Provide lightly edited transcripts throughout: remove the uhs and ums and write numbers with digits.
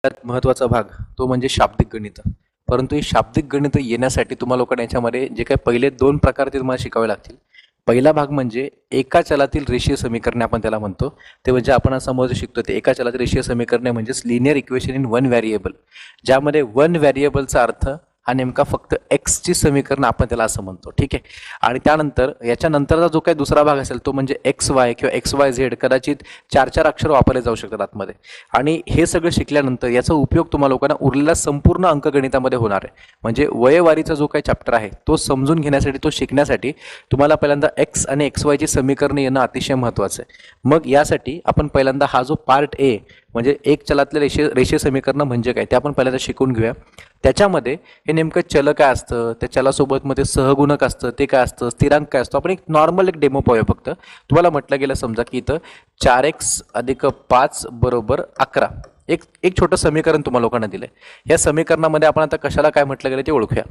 सगळ्यात महत्त्वाचा भाग तो म्हणजे शाब्दिक गणित. परंतु ही शाब्दिक गणित येण्यासाठी तुम्हाला लोकांना याच्यामध्ये जे काही पहिले दोन प्रकार ते तुम्हाला शिकावे लागतील. पहिला भाग म्हणजे एका चलातील रेषीय समीकरणे आपण त्याला म्हणतो. ते म्हणजे आपण समोर शिकतो ते एका चलातील रेषीय समीकरणे म्हणजेच linear equation in one variable, ज्यामध्ये वन व्हेरिएबलचा अर्थ हा नेमका फक्त एक्सची समीकरण आपण त्याला असं म्हणतो. ठीक आहे. आणि त्यानंतर याच्यानंतरचा जो काही दुसरा भाग असेल तो म्हणजे एक्स वाय किंवा एक्स वाय झेड, कदाचित 4 अक्षर वापरले जाऊ शकतात आतमध्ये. आणि हे सगळं शिकल्यानंतर याचा उपयोग तुम्हाला लोकांना उरलेल्या संपूर्ण अंकगणितामध्ये होणार आहे. म्हणजे वयवारीचा जो काही चॅप्टर आहे तो समजून घेण्यासाठी, तो शिकण्यासाठी तुम्हाला पहिल्यांदा एक्स आणि एक्स वायची समीकरणे येणं अतिशय महत्त्वाचं आहे. मग यासाठी आपण पहिल्यांदा हा जो पार्ट ए म्हणजे एक चलातले रेषीय समीकरण म्हणजे काय ते आपण पहिल्यांदा शिकून घेऊया. त्याच्यामध्ये हे नेमकं चल काय असतं, त्या चलासोबत मध्ये सहगुणक असतं ते काय असतं, स्थिरांक काय असतो, आपण एक नॉर्मल एक डेमो पाहूया. फक्त तुम्हाला म्हटलं गेलं समजा की इथं 4x अधिक 5 बरोबर 11 एक एक छोटं समीकरण तुम्हाला लोकांना दिलंय. या समीकरणामध्ये आपण आता कशाला काय म्हटलं गेलं ते ओळखूया.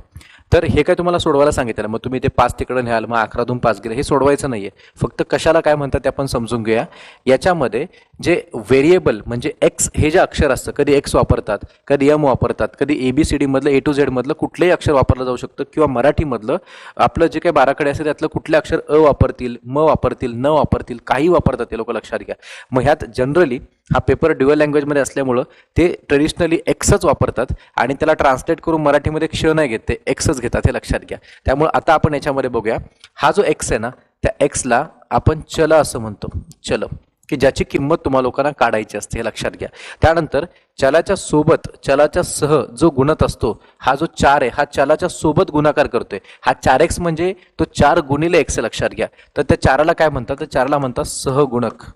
तर हे काय तुम्हाला सोडवायला सांगितलं, मग तुम्ही ते 5 तिकडे न्याल, मग 11 5 गेले, हे सोडवायचं नाहीये. फक्त कशाला काय म्हणतात ते आपण समजून घेऊया. याच्यामध्ये जे व्हेरिएबल म्हणजे एक्स हे जे अक्षर असतं, कधी एक्स वापरतात, कधी एम वापरतात, कधी ABCD मधलं A to Z मधलं कुठलंही अक्षर वापरलं जाऊ शकतं, किंवा मराठीमधलं आपलं जे काही 12 असेल त्यातलं कुठले अक्षर अ वापरतील, म वापरतील, न वापरतील, काही वापरतात ते लोक, लक्षात घ्या. मग ह्यात जनरली हा पेपर ड्युअल लँग्वेजमध्ये असल्यामुळं ते ट्रेडिशनली एक्सच वापरतात आणि त्याला ट्रान्सलेट करून मराठीमध्ये क्ष नाही घेत, ते एक्सच घेतात, हे लक्षात घ्या. त्यामुळे आता आपण याच्यामध्ये बघूया. हा जो एक्स आहे ना, त्या एक्सला आपण चल असं म्हणतो. चल की ज्याची किंमत तुम्हाला लोकांना काढायची असते, हे लक्षात घ्या. त्यानंतर चलाच्या सोबत, चलाच्या सह जो गुणत असतो, हा जो 4 आहे हा चलाच्या सोबत गुणाकार करतोय. हा 4x म्हणजे तो 4 गुणिले x, लक्षात घ्या. तर त्या 4ला काय म्हणतात, तर 4ला म्हणतात सहगुणक.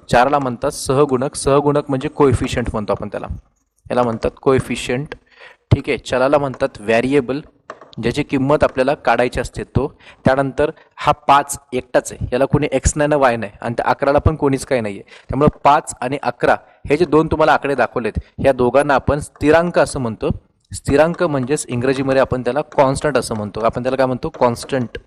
4ला म्हणतात सहगुणक. सहगुणक म्हणजे कोएफिशियंट म्हणतो आपण त्याला, याला म्हणतात कोएफिशियंट. ठीक आहे. चलाला म्हणतात व्हेरिएबल, ज्याची किंमत आपल्याला काढायची असते तो. त्यानंतर हा 5 एकटाच आहे, याला कोणी एक्स नाही ना वाय नाही, आणि त्या 11ला पण कोणीच काही नाहीये. त्यामुळे 5 आणि 11 हे जे दोन तुम्हाला आकडे दाखवलेत, या दोघांना आपण स्थिरांक असं म्हणतो. स्थिरांक म्हणजेच इंग्रजीमध्ये आपण त्याला कॉन्स्टंट असं म्हणतो. आपण त्याला काय म्हणतो, कॉन्स्टंट.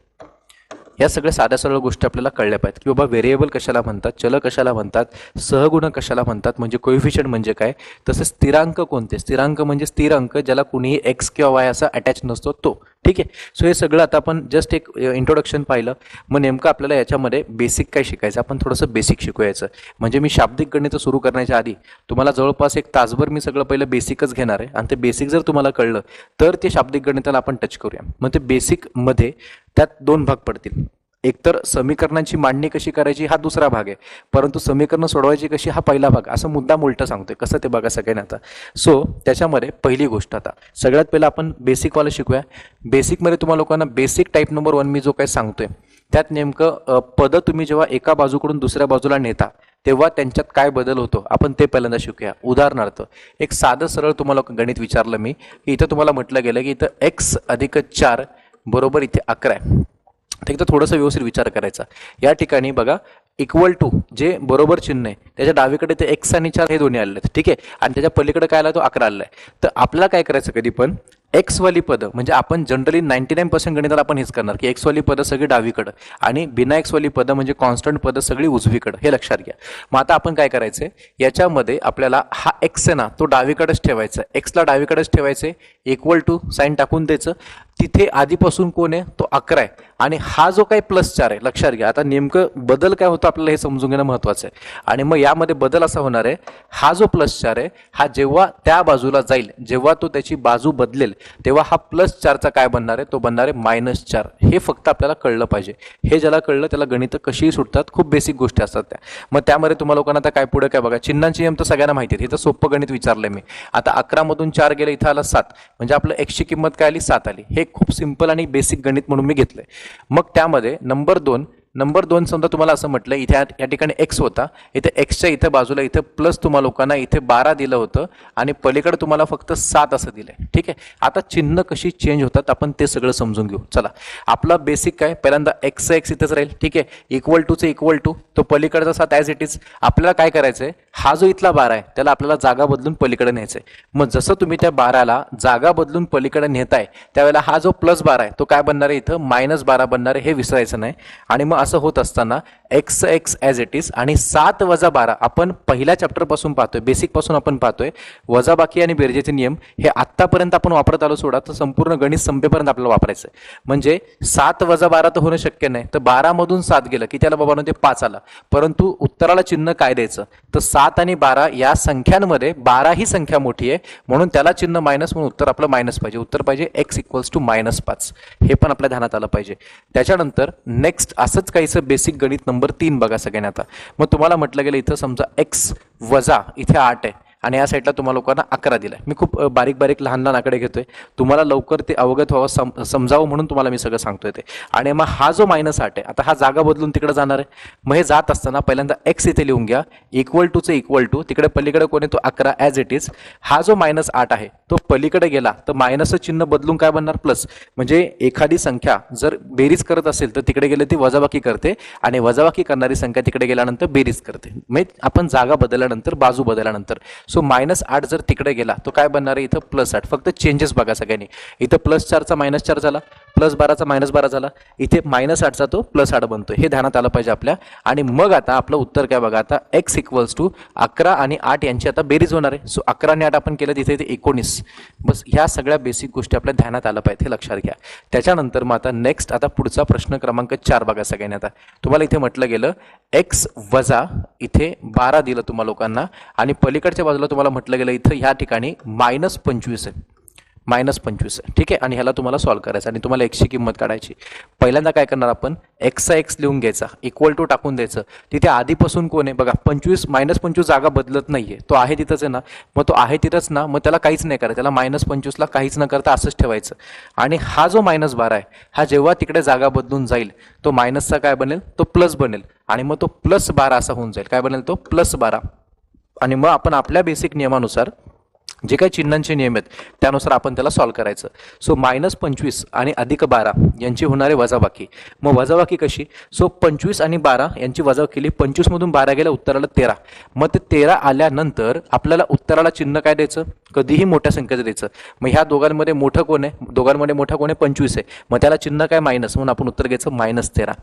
या सगळ्या साध्या सरळ गोष्टी आपल्याला कळल्या पाहिजेत की बाबा व्हेरिएबल कशाला म्हणतात, चल कशाला म्हणतात, सहगुणक कशाला म्हणतात, म्हणजे कोएफिशियंट म्हणजे काय, तसेच स्थिरांक कोणते. स्थिरांक म्हणजे स्थिर अंक ज्याला कुणीही एक्स किंवा वाय असा अटॅच नसतो तो. ठीक आहे. सो हे सगळं आता आपण जस्ट एक इंट्रोडक्शन पाहिलं. मग नेमकं आपल्याला याच्यामध्ये बेसिक काय शिकायचं, आपण थोडंसं बेसिक शिकवायचं. म्हणजे मी शाब्दिक गणित सुरू करण्याच्या आधी तुम्हाला जवळपास 1 तासभर मी सगळं पहिलं बेसिकच घेणार आहे, आणि ते बेसिक जर तुम्हाला कळलं तर ते शाब्दिक गणिताला आपण टच करूया. मग ते बेसिकमध्ये त्यात 2 भाग पडतील. एकतर समीकरणांची मांडणी कशी करायची हा दुसरा भाग आहे, परंतु समीकरणं सोडवायची कशी हा पहिला भाग. असं मुद्दाम उलटं सांगतोय, कसं ते बघा सगळ्यांना आता. सो त्याच्यामध्ये पहिली गोष्ट, आता सगळ्यात पहिला आपण बेसिकवाला शिकूया. बेसिकमध्ये तुम्हाला लोकांना बेसिक टाईप नंबर 1 मी जो काही सांगतोय त्यात नेमकं पद तुम्ही जेव्हा एका बाजूकडून दुसऱ्या बाजूला नेता तेव्हा त्यांच्यात काय बदल होतो आपण ते पहिल्यांदा शिकूया. उदाहरणार्थ एक साधं सरळ तुम्हाला गणित विचारलं मी, की इथं तुम्हाला म्हटलं गेलं की इथं x अधिक 4 बरोबर इथे 11 आहे. तर एकदा थोडंसं व्यवस्थित विचार करायचा. या ठिकाणी बघा इक्वल टू जे बरोबर चिन्ह आहे त्याच्या डावीकडे ते x आणि 4 हे दोन्ही आलेले आहेत. ठीक आहे. आणि त्याच्या पलीकडे काय आला, तो 11 आलेला आहे. तर आपल्याला काय करायचं, कधी पण एक्स वाली पदं, म्हणजे आपण जनरली 99% गणितात आपण हेच करणार की एक्स वाली पदं सगळी डावीकडं आणि बिना एक्स वाली पदं म्हणजे कॉन्स्टंट पदं सगळी उजवीकडं, हे लक्षात घ्या. मग आता आपण काय करायचंय, याच्यामध्ये आपल्याला हा एक्स आहे ना तो डावीकडेच ठेवायचा. एक्सला डावीकडेच ठेवायचे, इक्वल टू साईन टाकून द्यायचं. तिथे आधीपासून कोण आहे, तो 11 आहे, आणि हा जो काही +4 आहे, लक्षात घ्या. आता नेमकं बदल काय होतं आपल्याला हे समजून घेणं महत्त्वाचं आहे. आणि मग यामध्ये बदल असा होणार आहे, हा जो +4 आहे हा जेव्हा त्या बाजूला जाईल, जेव्हा तो त्याची बाजू बदलेल, तेव्हा हा +4चा काय बनणार आहे, तो बनणार आहे -4. हे फक्त आपल्याला कळलं पाहिजे. हे ज्याला कळलं त्याला गणितं कशीही सुटतात. खूप बेसिक गोष्टी असतात त्या. मग त्यामध्ये तुम्हाला लोकांना आता काय पुढे काय बघा, चिन्हांची नियम तर सगळ्यांना माहिती आहेत. हे तर सोपं गणित विचारलंय मी. आता 11 मधून 4 गेलं, इथं आला 7, म्हणजे आपलं x ची किंमत काय आली, 7 आली. हे खूप सिंपल आणि बेसिक गणित म्हणून मी घेतलंय. मग त्यामध्ये नंबर 2 समजा तुम्हाला असं म्हटलं, इथे या ठिकाणी x होता, इथे एक्सच्या इथे बाजूला इथे प्लस तुम्हाला लोकांना इथे 12 दिलं होतं आणि पलीकडे तुम्हाला फक्त 7 असं दिलंय. ठीक आहे. आता चिन्ह कशी चेंज होतात आपण ते सगळं समजून घेऊ. चला, आपला बेसिक काय, पहिल्यांदा x इथेच राहील. ठीक आहे. इक्वल टूचं इक्वल टू, तो पलीकडचा 7 ॲज इट इज. आपल्याला काय करायचंय, हा जो इथला 12 आहे त्याला आपल्याला जागा बदलून पलीकडे न्यायचंय. मग जसं तुम्ही त्या 12ला जागा बदलून पलीकडे नेताय त्यावेळेला हा जो +12 आहे तो काय बनणार आहे, इथं -12 बनणार आहे, हे विसरायचं नाही. आणि मग असं होत असताना x x as it is आणि 7 वजा 12 आपण पहिल्या चॅप्टरपासून पाहतोय, बेसिकपासून आपण पाहतोय. वजाबाकी आणि बेरजेचे नियम हे आत्तापर्यंत आपण वापरत आलो सोडा, तर संपूर्ण गणित संपेपर्यंत आपल्याला वापरायचं आहे. म्हणजे 7 वजा 12 तर होणं शक्य नाही, तर 12 मधून 7 गेलं की त्याला बाबा ते 5 आला. परंतु उत्तराला चिन्ह काय द्यायचं, तर 7 आणि 12 या संख्यांमध्ये 12 ही संख्या मोठी आहे म्हणून त्याला चिन्ह मायनस, म्हणून उत्तर आपलं मायनस पाहिजे. उत्तर पाहिजे x इक्वल्स टू -5. हे पण आपल्या ध्यानात आलं पाहिजे. त्याच्यानंतर नेक्स्ट असंच काहीसं बेसिक गणित नंबर 3 बघा सगळ्यांनी. आता मग तुम्हाला म्हटलं गेलं इथं समजा x वजा इथे 8 आहे आणि या साईडला तुम्हाला लोकांना 11 दिलाय. मी खूप बारीक बारीक लहान लहान आकडे घेतोय, तुम्हाला लवकर ते अवगत व्हावं, समजावं म्हणून तुम्हाला मी सगळं सांगतोय ते. आणि मग हा जो -8 आहे, आता हा जागा बदलून तिकडे जाणार आहे. मग हे जात असताना पहिल्यांदा x इथे लिहून घ्या, इक्वल टूचं इक्वल टू, तिकडे पलीकडे कोणी तो 11 ॲज इट इज. हा जो -8 आहे तो पलीकडे गेला तर मायनसचं चिन्ह बदलून काय बनणार, प्लस. म्हणजे एखादी संख्या जर बेरीज करत असेल तर तिकडे गेले ती वजाबाकी करते आणि वजाबाकी करणारी संख्या तिकडे गेल्यानंतर बेरीज करते. म्हणजे आपण जागा बदलल्यानंतर, बाजू बदलल्यानंतर. सो -8 जर तिकडे गेला तो काय बनणार आहे, इथं +8. फक्त चेंजेस बघा सगळ्यांनी. इथं +4चा -4 झाला, +12चा -12 झाला, इथे -8चा तो +8 बनतोय. हे ध्यानात आलं पाहिजे आपल्या. आणि मग आता आपलं उत्तर काय बघा, आता x इक्वल्स टू 11 आणि 8 यांची आता बेरीज होणार आहे. सो 11 आणि 8 आपण केलं, तिथे 19. बस ह्या सगळ्या बेसिक गोष्टी आपल्या ध्यानात आलं पाहिजे, हे लक्षात घ्या. त्याच्यानंतर मग आता नेक्स्ट, आता पुढचा प्रश्न क्रमांक 4 बघा सगळ्यांनी. आता तुम्हाला इथे म्हटलं गेलं x वजा इथे 12 दिलं तुम्हा लोकांना आणि पलीकडच्या बाजूला तुम्हाला म्हटलं गेलं इथं ह्या ठिकाणी -25 आहे, -25 आहे. ठीक आहे. आणि ह्याला तुम्हाला सॉल्व्ह करायचं आणि तुम्हाला x ची किंमत काढायची. पहिल्यांदा काय करणार आपण, x चा x लिहून घ्यायचा, इक्वल टू टाकून द्यायचं. तिथे आधीपासून कोण आहे बघा, 25 जागा बदलत नाहीये, तो आहे तिथंच आहे ना. मग तो आहे तिथंच ना, मग त्याला काहीच नाही करायचं, त्याला -25 ला काहीच न करता असंच ठेवायचं. आणि हा जो -12 आहे हा जेव्हा तिकडे जागा बदलून जाईल तो मायनसचा काय बनेल, तो प्लस बनेल. आणि मग तो +12 असा होऊन जाईल. काय बनेल, तो +12. आणि मग आपण आपल्या बेसिक नियमानुसार जे काही चिन्हांचे नियम आहेत त्यानुसार आपण त्याला सॉल्व्ह करायचं. सो -25 आणि +12 यांची होणारे वजाबाकी. मग वजाबाकी कशी, सो 25 आणि 12 यांची वजाबाकी केली, 25 मधून 12 गेल्या उत्तराला 13. मग ते 13 आल्यानंतर आपल्याला उत्तराला चिन्ह काय द्यायचं, कधीही मोठ्या संख्येचं द्यायचं. मग ह्या दोघांमध्ये मोठं कोण आहे, दोघांमध्ये मोठा कोण आहे, 25 आहे. मग त्याला चिन्ह काय, मायनस, म्हणून आपण उत्तर घ्यायचं -13.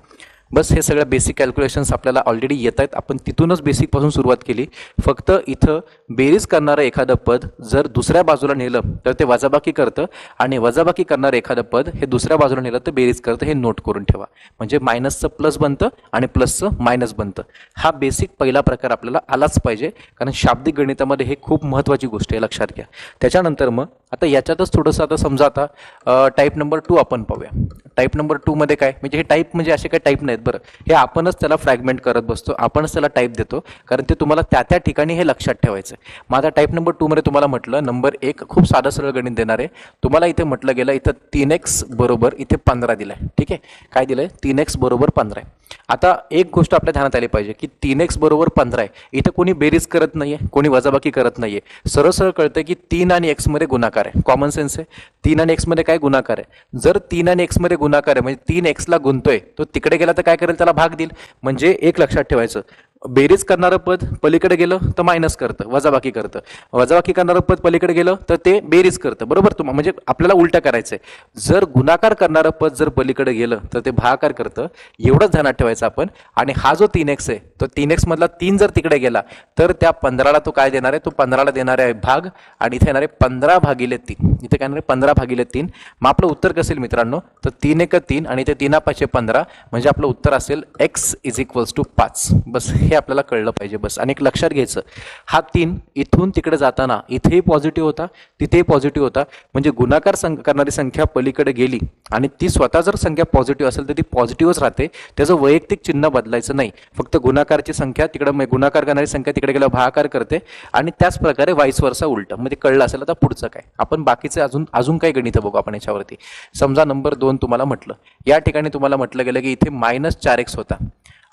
बस हे सगळं बेसिक कॅल्क्युलेशन्स आपल्याला ऑलरेडी येत आहेत. आपण तिथूनच बेसिकपासून सुरुवात केली. फक्त इथं बेरीज करणारं एखादं पद जर दुसऱ्या बाजूला नेलं तर ते वजाबाकी करतं आणि वजाबाकी करणारं एखादं पद हे दुसऱ्या बाजूला नेलं तर बेरीज करतं. हे नोट करून ठेवा. म्हणजे मायनसचं प्लस बनतं आणि प्लसचं मायनस बनतं. हा बेसिक पहिला प्रकार आपल्याला आलाच पाहिजे, कारण शाब्दिक गणितामध्ये हे खूप महत्त्वाची गोष्ट आहे, लक्षात घ्या. त्याच्यानंतर मग आता याच्यातच थोडंसं, आता समजा आता टाईप नंबर 2 आपण पाहूया. टाईप नंबर 2 मध्ये काय, म्हणजे हे टाईप म्हणजे असे काही टाईप नाहीत बरं, हे आपणच त्याला फ्रॅगमेंट करत बसतो, आपणच त्याला टाईप देतो, कारण ते तुम्हाला त्या त्या ठिकाणी हे लक्षात ठेवायचं आहे. मग आता टाईप नंबर 2 मध्ये तुम्हाला म्हटलं नंबर 1 खूप साधं सरळ गणित देणार आहे तुम्हाला. इथे म्हटलं गेलं इथं 3x बरोबर इथे 15 दिलाय. ठीक आहे, काय दिलंय, 3x बरोबर 15 आहे. आता एक गोष्ट आपल्या ध्यानात आली पाहिजे की 3x बरोबर 15 आहे, इथं कोणी बेरीज करत नाहीये, कोणी वजाबाकी करत नाहीये. सरळ सरळ कळतं की 3 आणि x मध्ये गुणाकार आहे. कॉमन सेन्स आहे. 3 आणि x मध्ये काय गुणाकार आहे. जर 3 आणि x मध्ये गुणाकार आहे म्हणजे 3x ला गुणतोय, तो तिकडे गेला तर काय करेल, त्याला भाग देईल. म्हणजे एक लक्षात ठेवायचं, बेरीज करणारं पद पलीकडे गेलं तर मायनस करतं, वजाबाकी करतं. वजाबाकी करणारं पद पलीकडे गेलं तर ते बेरीज करतं. बरोबर, म्हणजे आपल्याला उलटं करायचंय. जर गुणाकार करणारं पद जर पलीकडे गेलं तर ते भागाकार करतं. एवढंच ध्यानात ठेवायचं आपण. आणि हा जो 3x आहे तो 3x मधला 3 जर तिकडे गेला तर त्या 15ला तो काय देणार आहे, तो 15ला देणार आहे भाग. आणि इथे येणार आहे 15/3. इथे काय येणार आहे, 15/3. मग आपलं उत्तर कसं असेल मित्रांनो, तर 3 × 3 आणि ते 3×5 = 15. म्हणजे आपलं उत्तर असेल x = 5. बस हे आपल्याला कळलं पाहिजे बस. आणि एक लक्षात घ्यायचं, हा 3 इथून तिकडे जाताना इथेही पॉझिटिव्ह होता, तिथेही पॉझिटिव्ह होता. म्हणजे गुणाकार करणारी संख्या पलीकडे गेली आणि ती स्वतः जर संख्या पॉझिटिव्ह असेल तर ती पॉझिटिव्हच राहते. त्याचं वैयक्तिक चिन्ह बदलायचं नाही. फक्त गुणाकारची संख्या तिकडे, गुणाकार करणारी संख्या तिकडे गेल्यावर भागाकार करते. आणि त्याच प्रकारे वाईस वर्सा उलट. म्हणजे कळलं असेल. आता पुढचं काय, आपण बाकीचे अजून काही गणितं बघू आपण याच्यावरती. समजा नंबर 2 तुम्हाला म्हटलं, या ठिकाणी तुम्हाला म्हटलं गेलं की इथे -4x होता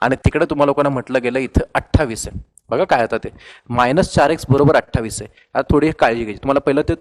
आणि तिकडे तुम्हाला लोकांना म्हटलं गेलं इथं 28 आहे. बघा काय आता ते -4x बरोबर 28 आहे. आता थोडी काळजी घ्यायची, तुम्हाला पहिलं ते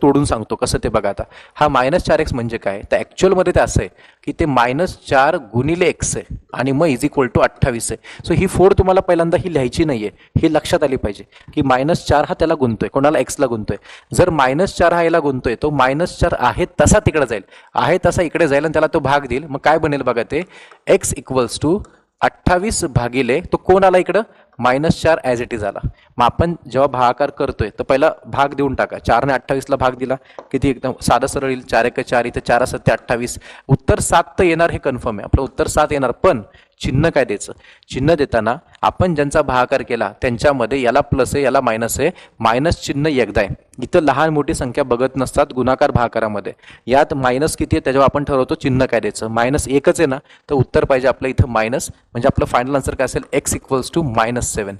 तोडून सांगतो कसं ते बघा. आता हा -4x म्हणजे काय, तर ॲक्च्युअलमध्ये ते असं आहे की ते -4 गुणिले x आहे आणि मग इज इक्वल टू 28 आहे. सो ही 4 तुम्हाला पहिल्यांदा ही लिहायची नाही आहे, ही लक्षात आली पाहिजे की -4 हा त्याला गुणतोय, कोणाला एक्सला गुणतोय. जर -4 हा याला गुणतोय, तो -4 आहे तसा तिकडे जाईल, आहे तसा इकडे जाईल आणि त्याला तो भाग देईल. मग काय बनेल बघा, ते x इक्वल्स टू 28 भागिले तो कोण आला इकडं -4 ॲज इट इज आला. मग आपण जेव्हा भागाकार करतोय तर पहिला भाग देऊन टाका. 4 ने 28ला भाग दिला किती एकदम साधं सरळ येईल, 4 1 4, इथं 4 7 28, उत्तर 7 तर येणार हे कन्फर्म आहे, आपलं उत्तर 7 येणार. पण चिन्ह काय द्यायचं, चिन्ह देताना आपण ज्यांचा भागाकार केला त्यांच्यामध्ये याला प्लस आहे याला मायनस आहे, मायनस चिन्ह एकदा आहे. इथं लहान मोठी संख्या बघत नसतात गुणाकार भागाकारामध्ये, यात मायनस किती आहे त्याच्यावर आपण ठरवतो चिन्ह काय द्यायचं. -1च आहे ना, तर उत्तर पाहिजे आपलं इथं मायनस, म्हणजे आपलं फायनल आन्सर काय असेल, x इक्वल्स टू -7.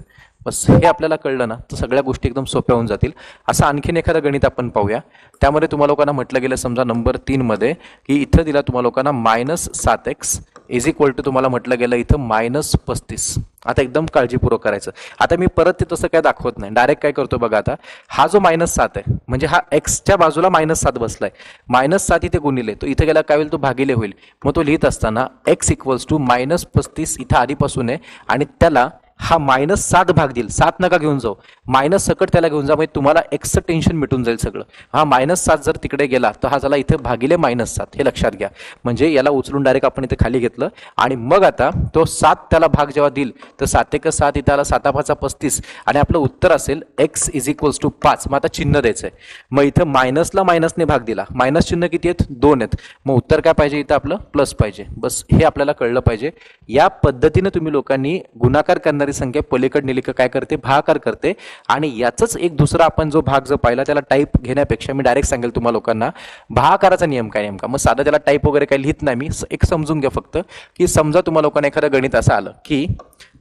बस हे आपल्याला कळलं ना तर सगळ्या गोष्टी एकदम सोप्या होऊन जातील. असं आणखीन एखादं गणित आपण पाहूया. त्यामध्ये तुम्हाला लोकांना म्हटलं गेलं समजा नंबर 3 मध्ये की इथं दिला तुम्हाला लोकांना -7x इज इक्वल टू तुम्हाला म्हटलं गेलं इथं -35. आता एकदम काळजीपूर्वक करायचं. आता मी परत ते तसं काय दाखवत नाही, डायरेक्ट काय करतो बघा. आता हा जो -7 आहे म्हणजे हा एक्सच्या बाजूला -7 बसलाय, -7 इथे गुणिले तो इथे गेला काय होईल, तो भागिले होईल. मग तो लिहित असताना x इक्वल्स टू -35 इथं आधीपासून आहे आणि त्याला हा -7 भाग देईल. 7 नका घेऊन जाऊ, मायनस सकट त्याला घेऊन जा, म्हणजे तुम्हाला एक्सचं टेन्शन मिटून जाईल सगळं. हा -7 जर तिकडे गेला तर हा झाला इथे भागिले -7, हे लक्षात घ्या. म्हणजे याला उचलून डायरेक्ट आपण इथे खाली घेतलं आणि मग आता तो 7 त्याला भाग जेव्हा देईल तर 7 1 7 इथे आला, 7 5 35 आणि आपलं उत्तर असेल x इज इक्वल्स टू 5. मग आता चिन्ह द्यायचंय. मग इथं मायनसला मायनसने भाग दिला, मायनस चिन्ह किती आहेत, 2 आहेत. मग उत्तर काय पाहिजे इथं आपलं प्लस पाहिजे. बस हे आपल्याला कळलं पाहिजे. या पद्धतीने तुम्ही लोकांनी गुणाकार करणारी संख्या पलीकड नेली का काय करते, भागाकार करते. आणि याचंच एक दुसरा आपण जो भाग जो पाहिला त्याला टाईप घेण्यापेक्षा मी डायरेक्ट सांगेल तुम्हाला लोकांना भागाकाराचा नियम काय नेमका. मग साधा त्याला टाईप वगैरे काही लिहित नाही मी, एक समजून घ्या फक्त की समजा तुम्हाला लोकांना एखादं गणित असं आलं की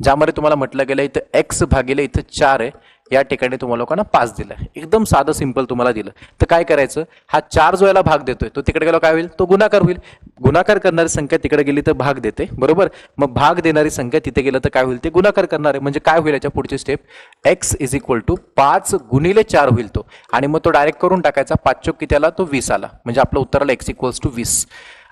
ज्यामध्ये तुम्हाला म्हटलं गेलं इथं x भागिले इथं 4 आहे, या ठिकाणी तुम्हाला लोकांना 5 दिलाय. एकदम साधं सिंपल तुम्हाला दिलं तर काय करायचं, हा 4 जो याला भाग देतोय तो तिकडे गेला काय होईल, तो गुणाकार होईल. गुणाकार करणारी संख्या तिकडे गेली तर भाग देते, बरोबर. मग भाग देणारी संख्या तिथे गेलं तर काय होईल, ते गुणाकार करणार आहे. म्हणजे काय होईल याच्या पुढची step, x is equal to 5 गुणिले 4 होईल तो, आणि मग तो डायरेक्ट करून टाकायचा. 5 चौक किती आला, तो 20 आला. म्हणजे आपलं उत्तर आलं x इक्वल्स टू 20.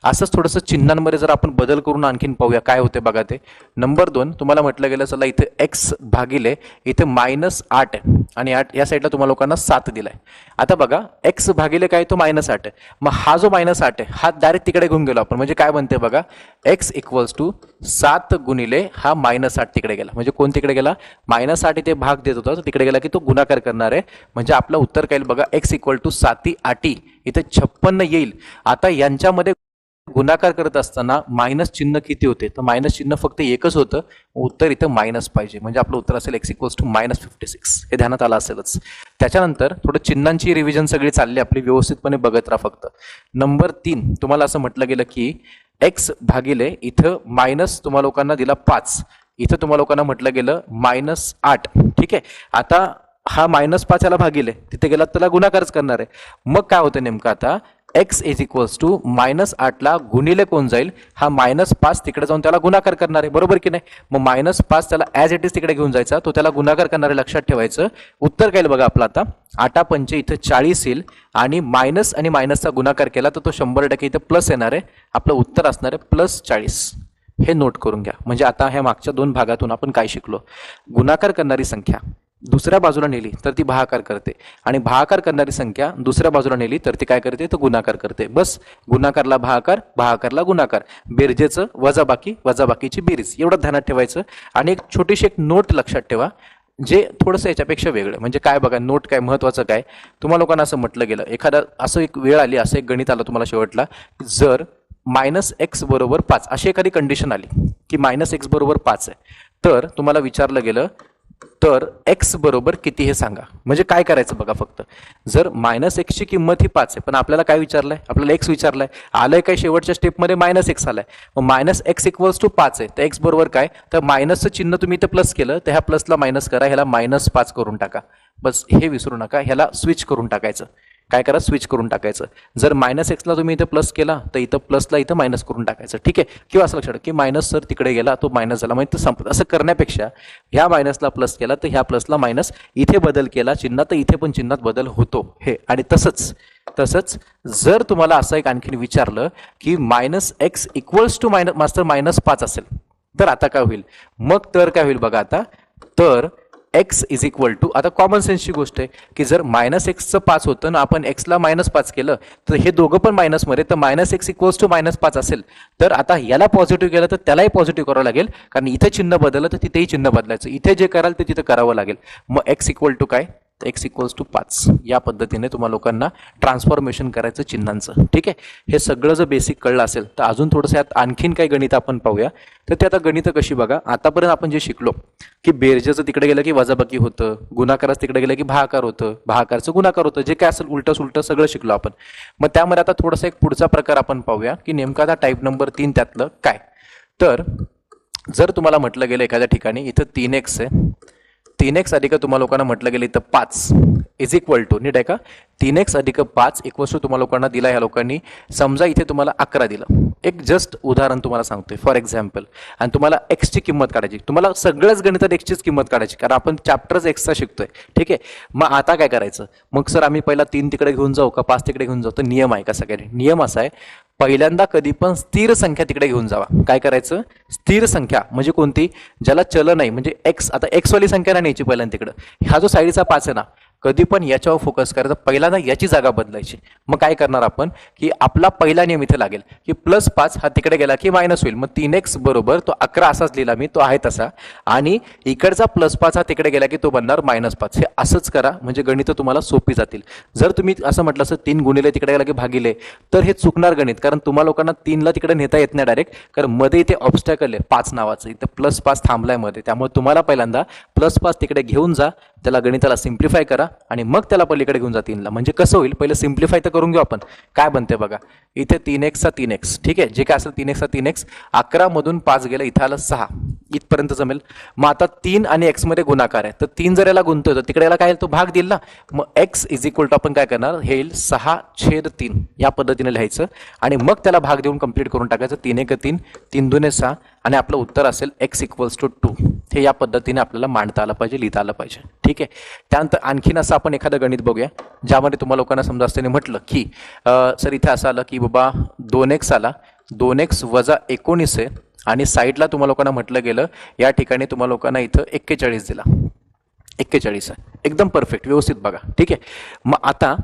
असंच थोडंसं चिन्हांमध्ये जर आपण बदल करून आणखीन पाहूया काय होते बघा. ते नंबर 2 तुम्हाला म्हटलं गेलं चला इथे x भागिले इथे -8 आहे आणि 8 या साईडला तुम्हाला लोकांना 7 दिलाय. आता बघा x भागिले काय, तो -8 आहे. मग हा जो -8 आहे हा डायरेक्ट तिकडे घेऊन गेलो आपण, म्हणजे काय बनते बघा, x इक्वल्स टू 7 गुणिले हा -8 तिकडे गेला. म्हणजे कोण तिकडे गेला, -8 इथे भाग देत होता तिकडे गेला की तो गुणाकार करणार आहे. म्हणजे आपलं उत्तर काय बघा, x इक्वल टू 7 8 इथे 56 येईल. आता यांच्यामध्ये गुणाकार करत असताना मायनस चिन्ह किती होते, तर मायनस चिन्ह फक्त एकच होतं, उत्तर इथं मायनस पाहिजे. म्हणजे आपलं उत्तर असेल x इक्वल्स टू -56. हे ध्यानात आलं असेलच. त्याच्यानंतर थोडं चिन्हांची रिव्हिजन सगळी चालली आपली, व्यवस्थितपणे बघत राहा फक्त. नंबर 3 तुम्हाला असं म्हटलं गेलं की x भागिले इथं मायनस तुम्हाला लोकांना दिला 5, इथं तुम्हाला लोकांना म्हटलं गेलं -8. ठीक आहे. आता हा -5 याला भागिले तिथे गेला त्याला गुणाकारच करणार आहे. मग काय होतं नेमकं, आता x इज इक्वल्स टू -8 ला गुणिले कोण जाईल, हा -5 तिकडे जाऊन त्याला गुणाकार करणार आहे, बरोबर की नाही. मग -5 त्याला ॲज इट इज तिकडे घेऊन जायचा, तो त्याला गुणाकार करणार आहे, लक्षात ठेवायचं. उत्तर काय बघा आपलं आता 8 5 इथं 40 येईल आणि मायनस आणि मायनसचा गुणाकार केला तर तो 100% इथं प्लस येणार आहे. आपलं उत्तर असणार आहे +40. हे नोट करून घ्या. म्हणजे आता ह्या मागच्या 2 भागातून आपण काय शिकलो, गुणाकार करणारी संख्या दुसऱ्या बाजूला नेली तर ती भागाकार करते आणि भागाकार करणारी संख्या दुसऱ्या बाजूला नेली तर ती काय करते, तर गुणाकार करते. बस गुणाकारला भागाकार, भागाकारला गुणाकार, बेरजेचं वजाबाकी, वजाबाकीची बेरीज, एवढं ध्यानात ठेवायचं. आणि एक छोटीशी एक नोट लक्षात ठेवा जे थोडंसं याच्यापेक्षा वेगळं. म्हणजे काय बघा, नोट काय महत्वाचं काय, तुम्हाला लोकांना असं म्हटलं गेलं, एखादा असं एक वेळ आली, असं एक गणित आलं तुम्हाला शेवटला, जर -x बरोबर 5 अशी एखादी कंडिशन आली की -x बरोबर 5 आहे, तर तुम्हाला विचारलं गेलं तर x बरोबर किती हे सांगा. म्हणजे काय करायचं बघा, फक्त जर -x ची किंमत ही 5 आहे पण आपल्याला काय विचारलंय, आपल्याला x विचारलाय, आलंय काय शेवटच्या स्टेपमध्ये -x आलाय. मग -x इक्वल्स टू 5 आहे, तर x बरोबर काय, तर मायनसचं चिन्ह तुम्ही इथं प्लस केलं तर ह्या प्लसला मायनस करा, ह्याला -5 करून टाका. बस हे विसरू नका, ह्याला स्विच करून टाकायचं. काय करा, स्विच करून टाकायचं. जर मायनस एक्सला तुम्ही इथे प्लस केला तर इथं प्लसला इथं मायनस करून टाकायचं. ठीक आहे, किंवा असं लक्षात की मायनस सर तिकडे गेला तो मायनस झाला म्हणजे संपत. असं करण्यापेक्षा ह्या मायनसला प्लस केला तर ह्या प्लसला मायनस, इथे बदल केला चिन्हात तर इथे पण चिन्हात बदल होतो हे. आणि तसंच जर तुम्हाला असं एक आणखीन विचारलं की minus x equals to master minus 5 असेल तर आता काय होईल, मग तर काय होईल बघा आता, तर एक्स इज इक्वल टू, आता कॉमन सेन्सची गोष्ट आहे की जर मायनस एक्सचं 5 होतं ना आपण एक्सला -5 केलं तर हे दोघं पण मायनसमध्ये, तर मायनस एक्स इक्वल्स टू -5 असेल तर आता याला पॉझिटिव्ह केलं तर त्यालाही पॉझिटिव्ह करावं लागेल, कारण इथे चिन्ह बदललं तर तिथेही चिन्ह बदलायचं, इथे जे कराल ते तिथे करावं लागेल. मग एक्स इक्वल टू काय, एक्स इक्वल्स टू 5. या पद्धतीने तुम्हाला लोकांना ट्रान्सफॉर्मेशन करायचं चिन्हांचं. ठीक आहे, हे सगळं जर बेसिक कळलं असेल तर अजून थोडंसं यात आणखीन काही गणित आपण पाहूया. तर ते आता गणितं कशी बघा, आतापर्यंत आपण जे शिकलो की बेरजेचं तिकडे गेलं की वजाबाकी होतं, गुणाकाराचं तिकडे गेलं की भागाकार होतं, भागाकारचं गुणाकार होतं, जे काय असेल उलटं सुलटं सगळं शिकलो आपण. मग त्यामध्ये आता थोडासा एक पुढचा प्रकार आपण पाहूया की नेमका आता टाईप नंबर 3 त्यातलं काय. तर जर तुम्हाला म्हटलं गेलं एखाद्या ठिकाणी इथं 3x आहे, 3x अधिक तुम्हाला लोकांना म्हटलं गेलं इथं 5 इज इक्वल टू, नीट आहे का, 3x अधिक 5 इक्वल टू तुम्हाला लोकांना दिला ह्या लोकांनी, समजा इथे तुम्हाला 11 दिलं. एक जस्ट उदाहरण तुम्हाला सांगतोय फॉर एक्झाम्पल, आणि तुम्हाला एक्सची किंमत काढायची, तुम्हाला सगळ्याच गणितात एक्सचीच किंमत काढायची कारण आपण चॅप्टरच एक्सचा शिकतोय. ठीक आहे, मग आता काय करायचं, मग सर आम्ही पहिला 3 तिकडे घेऊन जाऊ का 5 तिकडे घेऊन जाऊ, तर नियम आहे कसा काय, नियम असा आहे पहिल्यांदा कधी पण स्थिर संख्या तिकडे घेऊन जावा. काय करायचं, स्थिर संख्या म्हणजे कोणती, ज्याला चल नाही, म्हणजे एक्स, आता एक्स वाली संख्या नाही न्यायची पहिल्यांदा तिकडं, हा जो साईडचा 5 आहे ना कधी पण याच्यावर फोकस करायचा, पहिल्यांदा याची जागा बदलायची. मग काय करणार आपण की आपला पहिला नियम इथे लागेल की +5 हा तिकडे गेला की मायनस होईल, मग 3x बरोबर तो 11 असाच लिहिला मी, तो आहे तसा, आणि इकडचा +5 हा तिकडे गेला की तो बनणार -5. हे असंच करा म्हणजे गणित तुम्हाला सोपी जातील. जर तुम्ही असं म्हटलं असं 3 गुणिले तिकडे गेला की भागिले, तर हे चुकणार गणित, कारण तुम्हाला लोकांना 3ला तिकडे नेता येत नाही डायरेक्ट, कारण मध्ये इथे ऑब्स्टॅकल आहे 5 नावाचं, इथं +5 थांबलाय मध्ये, त्यामुळे तुम्हाला पहिल्यांदा +5 तिकडे घेऊन जा, त्याला गणिताला सिम्प्लिफाय करा आणि मग त्याला पलीकडे घेऊन जा 3ला. म्हणजे कसं होईल, पहिले सिम्प्लिफाय तर करून घेऊ आपण. काय बनते बघा, इथे 3x चा 3x, ठीक आहे, जे काय असेल 3x चा 3x, 11 मधून 5 गेलं, इथं आलं 6, इथपर्यंत जमेल. मग आता 3 आणि x मध्ये गुणाकार आहे, तर 3 जर याला गुंततोय तर तिकडे याला काय तो भाग दिला ना, मग x इज इक्वल टू आपण काय करणार, हे येईल 6/3 या पद्धतीने लिहायचं आणि मग त्याला भाग देऊन कंप्लीट करून टाकायचं. 3 1 3, 3 2 6 आणि आपलं उत्तर असेल x इक्वल्स टू 2. हे या पद्धतीने आपल्याला मांडता आलं पाहिजे, लिहिता आलं पाहिजे. ठीक आहे, त्यानंतर आणखीन असं आपण एखादं गणित बघूया ज्यामध्ये तुम्हाला लोकांना समजा असताना म्हटलं की सर इथे असं आलं की बाबा 2x आला, 2x वजा 19 आहे आणि साईडला तुम्हाला लोकांना म्हटलं गेलं या ठिकाणी तुम्हाला लोकांना इथं 41 दिला, 41 आहे, एकदम परफेक्ट व्यवस्थित बघा. ठीक आहे, मग आता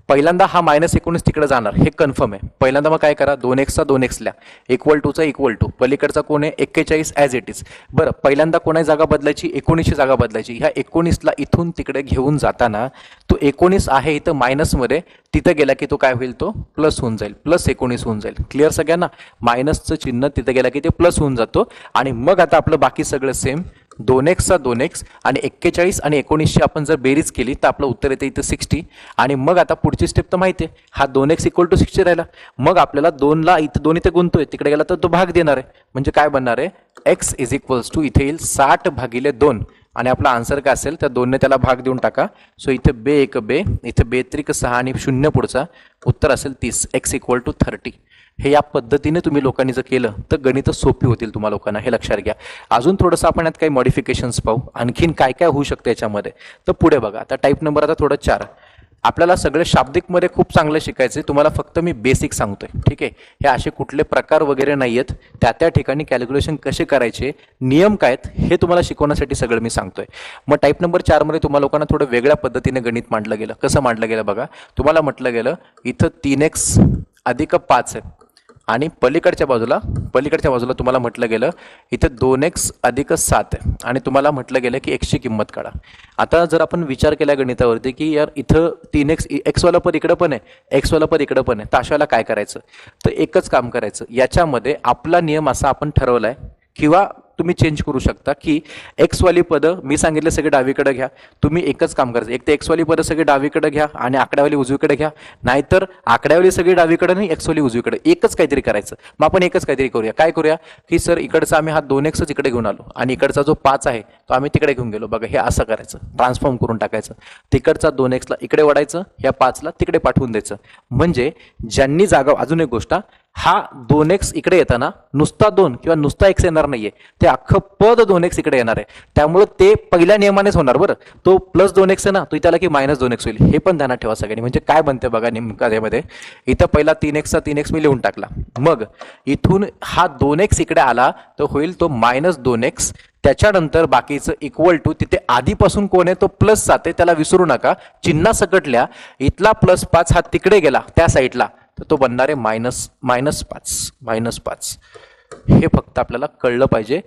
पहिल्यांदा हा -19 तिकडे जाणार हे कन्फर्म आहे. पहिल्यांदा मग काय करा, 2x चा 2x ल्या, इक्वल टूचा इक्वल टू, पलीकडचा कोण आहे 41 ॲज इट इज. बरं, पहिल्यांदा कोणाची जागा बदलायची, 19ची जागा बदलायची. ह्या 19ला इथून तिकडे घेऊन जाताना तो 19 आहे इथं मायनसमध्ये, तिथं गेला की तो काय होईल, तो प्लस होऊन जाईल, +19 होऊन जाईल. क्लिअर सगळ्यांना, मायनसचं चिन्ह तिथं गेला की ते प्लस होऊन जातो. आणि मग आता आपलं बाकी सगळं सेम, 2x चा 2x आणि 41 आणि 19ची आपण जर बेरीज केली तर आपलं उत्तर येते इथं 60. आणि मग आता पुढची स्टेप तर माहिती आहे, हा 2x इक्वल टू 60 राहिला, मग आपल्याला 2ला इथं 2 इथे गुंतोय, तिकडे गेला तर तो भाग देणार आहे. म्हणजे काय बनणार आहे, x इज इक्वल्स टू इथे येईल 60/2 आणि आपला आन्सर काय असेल त्या 2ने त्याला भाग देऊन टाका. सो इथे बे 1 बे, इथे बे 6 आणि 0 पुढचा उत्तर असेल 30, x इक्वल टू 30. हे या पद्धतीने तुम्ही लोकांनी जर केलं तर गणित सोपी होतील तुम्हाला लोकांना, हे लक्षात घ्या. अजून थोडंसं आपण यात काही मॉडिफिकेशन्स पाहू, आणखीन काय काय होऊ शकतं याच्यामध्ये. तर पुढे बघा, आता टाईप नंबर आता थोडं 4. आपल्याला सगळे शाब्दिकमध्ये खूप चांगलं शिकायचे, तुम्हाला फक्त मी बेसिक सांगतोय. ठीक आहे, हे असे कुठले प्रकार वगैरे नाही आहेत, त्या ठिकाणी कॅल्क्युलेशन कसे करायचे, नियम काय आहेत हे तुम्हाला शिकवण्यासाठी सगळं मी सांगतोय. मग टाईप नंबर 4 मध्ये तुम्हाला लोकांना थोडं वेगळ्या पद्धतीने गणित मांडलं गेलं. कसं मांडलं गेलं बघा, तुम्हाला म्हटलं गेलं इथं 3x अधिक 5 आहे आणि पलीकडच्या बाजूला तुम्हाला म्हटलं गेलं इथं 2x अधिक 7 आहे आणि तुम्हाला म्हटलं गेलं की x ची किंमत काढा. आता जर आपण विचार केला गणितावरती की यार इथं 3x, x वाला पद इकडं पण आहे, x वाला पद इकडं पण आहे, तर अशाला काय करायचं, तर एकच काम करायचं, याच्यामध्ये आपला नियम असा आपण ठरवलाय किंवा तुम्ही चेंज करू शकता की एक्स वाली पदं मी सांगितले सगळे डावीकडे घ्या. तुम्ही एकच काम करायचं, एक तर एक्स वाली पदं सगळी डावीकडे घ्या आणि आकड्यावाली उजवीकडे घ्या, नाहीतर आकड्यावाली सगळी डावीकडे नाही एक्स वाली उजवीकडे, एकच काहीतरी करायचं. मग आपण एकच काहीतरी करूया. काय करूया की सर इकडचा आम्ही हा 2x इकडे घेऊन आलो आणि इकडचा जो 5 आहे तो आम्ही तिकडे घेऊन गेलो. बघा हे असं करायचं, ट्रान्सफॉर्म करून टाकायचं. तिकडचा 2x ला इकडे वडायचं, ह्या 5 ला तिकडे पाठवून द्यायचं. म्हणजे ज्यांनी जागा, अजून एक गोष्ट, हा 2x इकडे येताना नुसता 2 किंवा नुसता x येणार नाहीये, ते अख्खं पद 2x इकडे येणार आहे. त्यामुळे ते पहिल्या नियमानेच होणार. बरं, तो +2x आहे ना, तो इथे आला की -2x होईल. हे पण ध्यानात ठेवा सगळ्यांनी. म्हणजे काय बनते बघा नेमका त्यामध्ये, इथं पहिला 3x चा 3x मी लिहून टाकला, मग इथून हा 2x इकडे आला तर होईल तो -2x. त्याच्यानंतर बाकीचं इक्वल टू, तिथे आधीपासून कोण आहे तो +7 आहे, त्याला विसरू नका. चिन्हा सकटल्या इथला +5 हा तिकडे गेला त्या साईडला तर तो बनणार आहे -5. हे फक्त आपल्याला कळलं पाहिजे.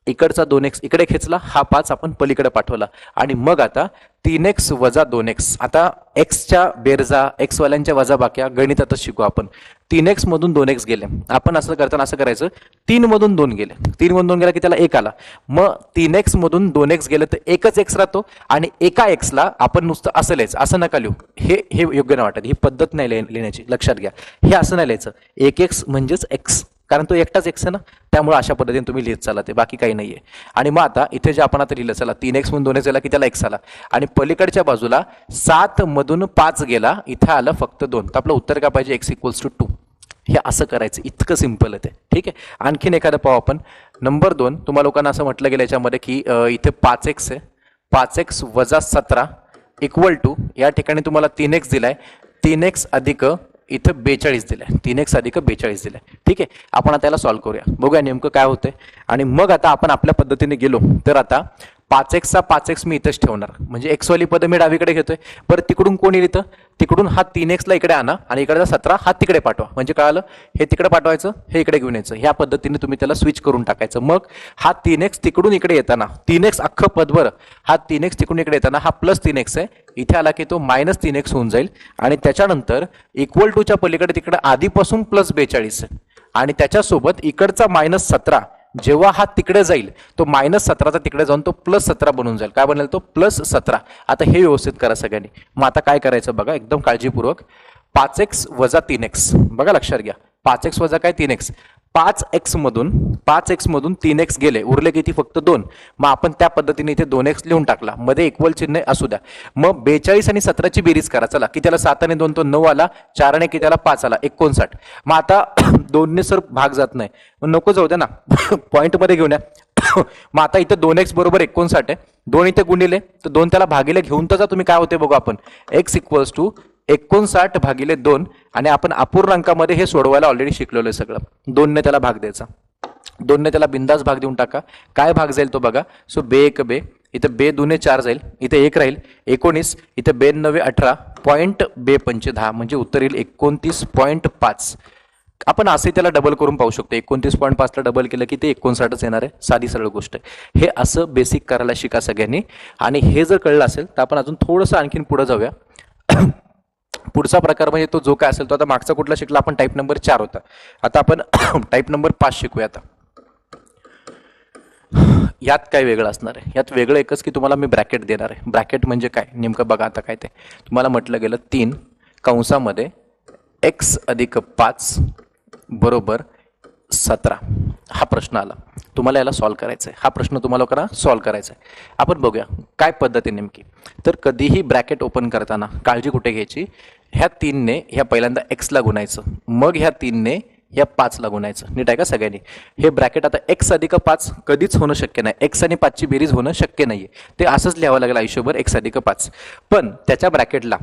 इकडचा 2x इकडे खेचला, हा 5 आपण पलीकडे पाठवला आणि मग आता 3x - 2x. आता एक्सच्या बेरजा, एक्स वाल्यांच्या वजाबाक्या गणितातच शिकू आपण. 3x मधून 2x गेले, आपण असं करताना असं करायचं, 3 मधून 2 गेले, 3 मधून 2 गेला की त्याला 1 आला. मग 3x मधून 2x गेलं तर एकच x राहतो आणि एका x ला आपण नुसतं असं लिहायचं, असं नका लिहू, हे योग्य नाही वाटत, ही पद्धत नाही लिहिण्याची, लक्षात घ्या. हे असं नाही लिहायचं, 1x म्हणजेच x, कारण तो एकटाच एक्स आहे ना, त्यामुळे अशा पद्धतीने तुम्ही लिहित चाला, ते बाकी काही नाहीये. आणि मग आता इथे जे आपण आता लिहिलं, चला 3x मधून 2x गेला की त्याला x आला आणि पलीकडच्या बाजूला 7 मधून 5 गेला, इथे आलं फक्त 2, तर आपलं उत्तर काय पाहिजे, x = 2. हे असं करायचं, इतकं सिंपल आहे ते. ठीक आहे, आणखीन एखादं पाहू आपण. नंबर 2, तुम्हा लोकांना असं म्हटलं गेलं याच्यामध्ये की इथे 5x आहे, 5x - 17 इक्वल टू, या ठिकाणी तुम्हाला 3x दिलाय, 3x अधिक इथं 42 दिलाय, 3x अधिक 42 दिलाय. ठीक आहे, आपण आता याला सॉल्व्ह करूया, बघूया नेमकं काय होतंय. आणि मग आता आपण आपल्या पद्धतीने गेलो तर आता 5x चा 5x मी इथंच ठेवणार, म्हणजे x वाली पद मी डावीकडे घेतोय. बरं, तिकडून कोण येईल इथं, तिकडून हा 3x ला इकडे आणा आणि इकडचा 17 हा तिकडे पाठवा. म्हणजे काय आलं, हे तिकडे पाठवायचं, हे इकडे घेऊन यायचं. ह्या पद्धतीने तुम्ही त्याला स्विच करून टाकायचं. मग हा 3x तिकडून इकडे येताना, 3x अख्खं पद, बरं, हा 3x तिकडून इकडे येताना हा +3x आहे, इथे आला की तो -3x होऊन जाईल. आणि त्याच्यानंतर इक्वल टूच्या पलीकडे तिकडे आधीपासून +42 आहे आणि त्याच्यासोबत इकडचा -17, जेव्हा हा तिकडे जाईल तो -17चा तिकडे जाऊन तो +17 बनून जाईल. काय बनेल, तो +17. आता हे व्यवस्थित करा सगळ्यांनी. मग आता काय करायचं बघा एकदम काळजीपूर्वक, 5x - 3x, बघा लक्षात घ्या, 5x वजा काय 3x, 5x मधून 3x गेले, उरले किती, फक्त 2. मग आपण त्या पद्धतीने इथे 2x लिहून टाकला, मध्ये इक्वल चिन्ह असू द्या. मग 42 आणि 17ची बेरीज करा, चला की त्याला 7 आणि 2 तो 9 आला, 4 आणि की त्याला 5 आला, 59. मग आता 2 ने सर भाग जात नाही, मग नको जाऊ द्या ना, पॉईंट मध्ये घेऊन या. मग आता इथं 2x बरोबर 59 आहे, 2 इथे गुणिले तर 2 त्याला भागिले घेऊन तर जा तुम्ही, काय होते बघू आपण, x = 59 भागिले 2. आणि आपण अपूर्णांकामध्ये हे सोडवायला ऑलरेडी शिकलेलं आहे सगळं. 2 ने त्याला भाग द्यायचा, 2 ने त्याला बिंदास भाग देऊन टाका. काय भाग जाईल तो बघा, सो 2 × 2, इथे 2 × 2 4 जाईल, इथे 1 राहील, 19, इथे 2 × 9 18, पॉईंट 2 × 5 10, म्हणजे उत्तर येईल 29.5. आपण असे त्याला डबल करून पाहू शकतो, 29.5 ला डबल केलं की ते 59च येणार आहे. साधी सरळ गोष्ट आहे. हे असं बेसिक करायला शिका सगळ्यांनी. आणि हे जर कळलं असेल तर आपण अजून थोडंसं आणखीन पुढे जाऊया. पुढचा प्रकार म्हणजे तो जो काय असेल तो, आता मागचा कुठला शिकला आपण, टाईप नंबर 4 होता, आता आपण टाईप नंबर 5 शिकूया. आता यात काय वेगळं असणार आहे, यात वेगळं एकच की तुम्हाला मी ब्रॅकेट देणार आहे. ब्रॅकेट म्हणजे काय नेमकं बघा. आता काय ते तुम्हाला म्हटलं गेलं, 3 कंसामध्ये x अधिक 5 बरोबर 17 हा प्रश्न आला, तुम्हाला याला सॉल्व्ह करायचा आहे. हा प्रश्न तुम्हाला करा सॉल्व्ह करायचा आहे. आपण बघूया काय पद्धत आहे नेमकी. तर कधीही ब्रॅकेट ओपन करताना काळजी कुठे घ्यायची, ह्या 3 ने ह्या पहिल्यांदा x ला गुणायचं, मग ह्या 3 ने ह्या 5 ला गुणायचं. नीट आहे का सगळ्यांनी. हे ब्रॅकेट आता x अधिक 5 कधीच होणं शक्य नाही, x आणि 5 ची बेरीज होणं शक्य नाहीये, ते असंच लिहावं लागेल आयुष्यभर, x अधिक 5. पण त्याच्या ब्रॅकेटला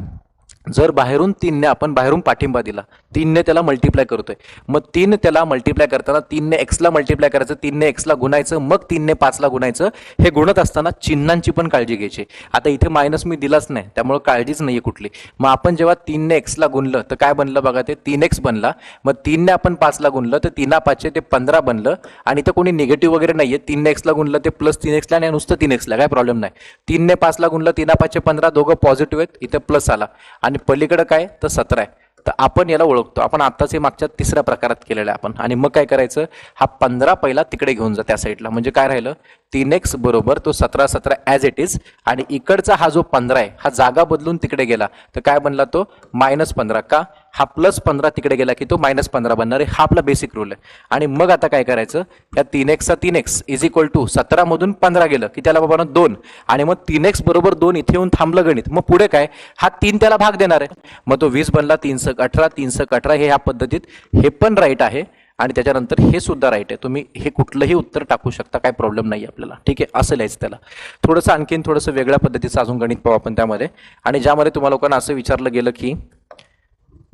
जर बाहेरून 3 ने आपण बाहेरून पाठिंबा दिला, 3 ने त्याला मल्टिप्लाय करतोय, मग 3 त्याला मल्टिप्लाय करताना 3 ने x ला मल्टिप्लाय करायचं, 3 ने x ला गुणायचं, मग 3 ने 5 ला गुणायचं. हे गुणत असताना चिन्हांची पण काळजी घ्यायची. आता इथे मायनस मी दिलाच नाही, त्यामुळे काळजीच नाहीये कुठली. मग आपण जेव्हा 3 ने x ला गुणलं तर काय बनलं बघा, ते 3x बनला. मग 3 ने आपण 5 ला गुणलं तर 3 5 ते 15 बनलं. आणि इथं कोणी निगेटिव्ह वगैरे नाहीये, 3 ने x ला गुणलं ते +3x ला आणि नुसतं 3x ला, काय प्रॉब्लेम नाही. 3 ने 5 ला गुणलं, 3 5 15, दोघं पॉझिटिव्ह आहेत, इथे प्लस आला. आणि पलीकडे काय तर 17 आहे, तर आपण याला ओळखतो. आपण आत्ताच हे मागच्या तिसऱ्या प्रकारात केलेलं आहे आपण. आणि मग काय करायचं, हा 15 पहिला तिकडे घेऊन जा त्या साईडला. म्हणजे काय राहिलं, 3x बरोबर तो 17 17 ॲज इट इज, आणि इकडचा हा जो 15 आहे हा जागा बदलून तिकडे गेला तर काय बनला तो -15. का, हा +15 तिकडे गेला की तो -15 बनणार आहे. हा आपला बेसिक रूल आहे. आणि मग आता काय करायचं, या 3x चा 3x इज इक्वल टू 17 मधून 15 गेलं की त्याला बाबा 2, आणि मग 3x बरोबर 2 इथे येऊन थांबलं गणित. मग पुढे काय, हा 3 त्याला भाग देणार आहे. मग तो 20 बनला, 3 × 18, 3 × 18. हे ह्या पद्धतीत हे पण राईट आहे आणि त्याच्यानंतर हे सुद्धा राईट आहे. तुम्ही हे कुठलंही उत्तर टाकू शकता, काय प्रॉब्लेम नाही आपल्याला. ठीक आहे, असं लिहायचं त्याला. थोडंसं आणखीन थोडंसं वेगळ्या पद्धतीचं अजून गणित पाहू आपण त्यामध्ये. आणि ज्यामध्ये तुम्हाला लोकांना असं विचारलं गेलं की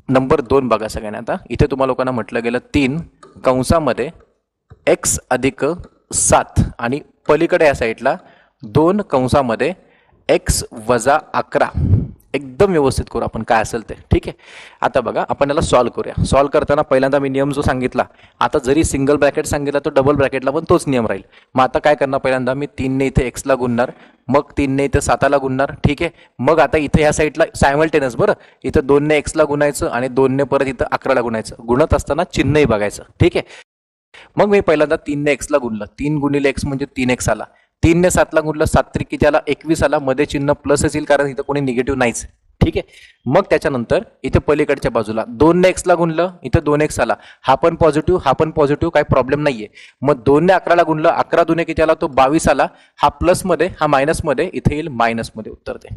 नंबर 2 बघा सगळ्यांना. आता इथे तुम्हाला लोकांना म्हटलं गेलं 3 कंसामध्ये x अधिक 7 आणि पलीकडे या साईडला 2 कंसामध्ये x वजा 11. एकदम व्यवस्थित करू आपण काय असेल ते. ठीक आहे, आता बघा आपण याला सॉल्व्ह करूया. सॉल्व्ह करताना पहिल्यांदा मी नियम जो सांगितला, आता जरी सिंगल ब्रॅकेट सांगितला तर डबल ब्रॅकेटला पण तोच नियम राहील. मग आता काय करणार, पहिल्यांदा मी 3 ने इथे x ला गुणणार, मग 3 ने इथे 7 ला गुणणार. ठीक आहे, मग आता इथे ह्या साईडला सायमल्टेनियस, बरं इथं 2 ने x ला गुणायचं आणि 2 ने परत इथं 11 ला गुणायचं. गुणत असताना चिन्हही बघायचं. ठीक आहे, मग मी पहिल्यांदा 3 ने x ला गुणलं, 3 गुणिले x म्हणजे 3x आला. 3 ने 7 ला गुणलं, 7 त्रिकी त्याला 21 आला. मध्ये चिन्ह प्लसच येईल कारण इथं कोणी निगेटिव्ह नाहीच. ठीक आहे, मग त्याच्यानंतर इथे पलीकडच्या बाजूला 2 ने x ला गुणलं, इथं 2x आला. हा पण पॉझिटिव्ह, हा पण पॉझिटिव्ह, काही प्रॉब्लेम नाहीये. मग 2 ने 11 ला गुणलं, 11 दुने किती आला, तो 22 आला. हा प्लस मध्ये, हा मायनस मध्ये, इथे येईल मायनस मध्ये उत्तर दे.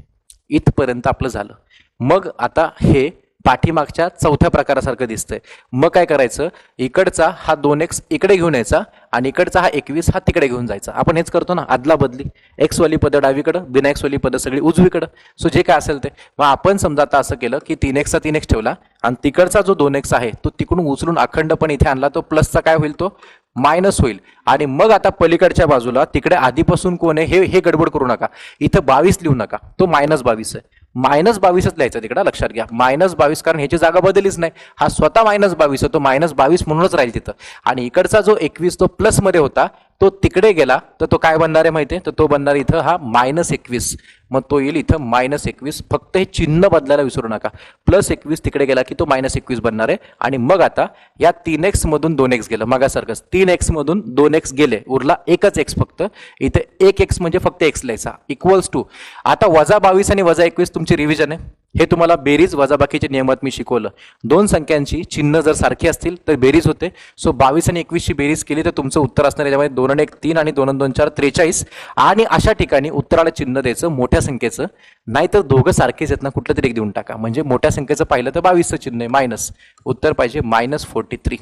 इथपर्यंत आपलं झालं. मग आता हे पाठीमागच्या चौथ्या प्रकारासारखं दिसतंय. मग काय करायचं, इकडचा हा 2x इकडे घेऊन यायचा आणि इकडचा हा 21 हा तिकडे घेऊन जायचा. आपण हेच करतो ना, आदला बदली. एक्स वाली पदं डावीकडं, बिना एक्स वाली पदं सगळी उजवीकडं. सो जे काय असेल ते. मग आपण समजा आता असं केलं की 3x चा 3x ठेवला आणि तिकडचा जो 2x आहे तो तिकडून उचलून अखंड पण इथे आणला, तो प्लसचा काय होईल, तो मायनस होईल. आणि मग आता पलीकडच्या बाजूला तिकडे आधीपासून कोण आहे हे गडबड करू नका. इथं 22 लिहू नका, तो -22 आहे. -22च लिहायचं तिकडे, लक्षात घ्या. -22 कारण ह्याची जागा बदललीच नाही. हा स्वतः -22 आहे, तो -22 म्हणूनच राहील तिथं. आणि इकडचा जो 21 तो प्लस मध्ये होता तो तिकडे गेला तर तो काय बनणार आहे माहिती आहे, तर तो बनणार इथं हा -21. मग तो येईल इथं -21. फक्त हे चिन्ह बदलायला विसरू नका. +21 तिकडे गेला की तो -21 बनणार आहे. आणि मग आता या 3x मधून 2x गेलं, मगासारखंच 3x मधून 2x गेले, उरला एकच x फक्त. इथे 1x म्हणजे फक्त x लिहायचा, इक्वल्स टू. आता -22 आणि -21 तुमची रिव्हिजन आहे. हे तुम्हाला बेरीज वजाबाकीच्या नियमात मी शिकवलं. दोन संख्यांची चिन्ह जर सारखी असतील तर बेरीज होते. सो 22 आणि 21 ची बेरीज केली तर तुमचं उत्तर असणार याच्यामध्ये 2 आणि 1 3 आणि 2 आणि 2 4 43. आणि अशा ठिकाणी उत्तराला चिन्ह द्यायचं मोठ्या संख्येचं, नाहीतर दोघं सारखेच आहेत ना, कुठलं तरी एक देऊन टाका. म्हणजे मोठ्या संख्येचं पाहिलं तर 22चं चिन्ह आहे मायनस, उत्तर पाहिजे -43.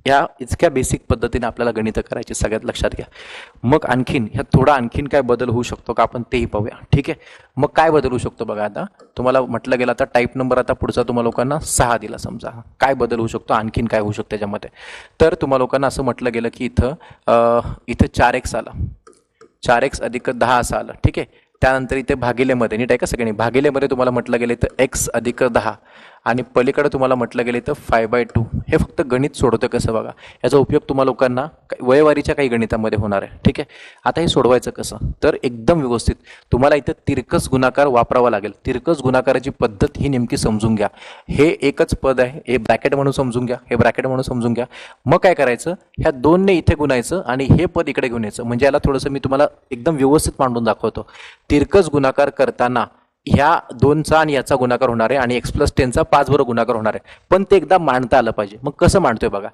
या इतक्या बेसिक पद्धतीने आपल्याला गणित करायची, सगळ्यात लक्षात घ्या. मग आणखीन ह्या थोडा आणखीन काय बदल होऊ शकतो का आपण तेही पाहूया. ठीक आहे, मग काय बदल होऊ शकतो बघा. आता तुम्हाला म्हटलं गेलं, आता टाईप नंबर आता पुढचा तुम्हाला लोकांना 6 दिला समजा. काय बदल होऊ शकतो, आणखीन काय होऊ शकतं त्याच्यामध्ये. तर तुम्हाला लोकांना असं म्हटलं गेलं की इथं 4x आला, 4x अधिक 10 असं आलं. ठीक आहे, त्यानंतर इथे भागिलेमध्ये नीट आहे का सगळ्यांनी, भागिलेमध्ये तुम्हाला म्हटलं गेलं इथं x अधिक 10 आणि पलीकडे तुम्हाला म्हटलं गेलं इथं 5/2. हे फक्त गणित सोडवतं कसं बघा. याचा उपयोग तुम्हाला लोकांना वयवारीच्या काही गणितामध्ये होणार आहे. ठीक आहे, आता हे सोडवायचं कसं, तर एकदम व्यवस्थित तुम्हाला इथं तिरकस गुणाकार वापरावा लागेल. तिरकस गुणाकाराची पद्धत ही नेमकी समजून घ्या. हे एकच पद आहे, हे ब्रॅकेट म्हणून समजून घ्या, हे ब्रॅकेट म्हणून समजून घ्या. मग काय करायचं, ह्या 2 ने इथे गुणायचं आणि हे पद इकडे घेऊन यायचं. म्हणजे याला थोडंसं मी तुम्हाला एकदम व्यवस्थित मांडून दाखवतो. तिरकस गुणाकार करताना ह्या 2चा आणि याचा गुणाकार होणार आहे आणि x + 10चा 5 बरोबर गुणाकार होणार आहे. पण ते एकदा मांडता आलं पाहिजे. मग कसं मांडतोय बघा,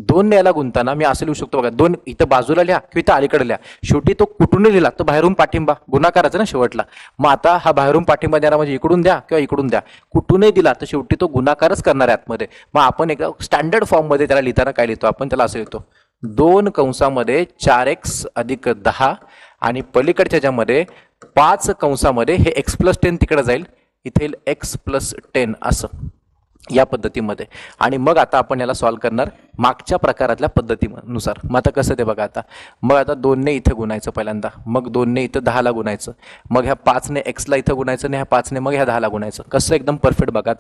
2 ने याला गुंताना मी असं लिहू शकतो बघा, 2 इथं बाजूला लिहा किंवा इथं अलीकडे लिहा. शेवटी तो कुठून लिहिला, तो बाहेरून पाठिंबा गुणाकाराचा ना शेवटला. मग आता हा बाहेरून पाठिंबा देणार म्हणजे इकडून द्या किंवा इकडून द्या, कुठूनही दिला तर शेवटी तो गुणाकारच करणार आहे आतमध्ये. मग आपण एका स्टँडर्ड फॉर्ममध्ये त्याला लिहिताना काय लिहितो आपण, त्याला असं लिहितो 2 कंसामध्ये 4x अधिक 10 आणि पलीकडच्या ज्यामध्ये 5 कंसामध्ये हे x + 10 तिकडे जाईल, इथे येईल x + 10 असं या पद्धतीमध्ये. आणि मग आता आपण याला सॉल्व्ह करणार मागच्या प्रकारातल्या पद्धतीनुसार. मग आता कसं ते बघा. आता मग आता 2 ने इथं गुणायचं पहिल्यांदा, मग 2 ने इथं 10 ला गुणायचं, मग ह्या 5 ने x ला इथं गुणायचं आणि ह्या 5 ने मग ह्या 10 ला गुणायचं. कसं एकदम परफेक्ट बघा.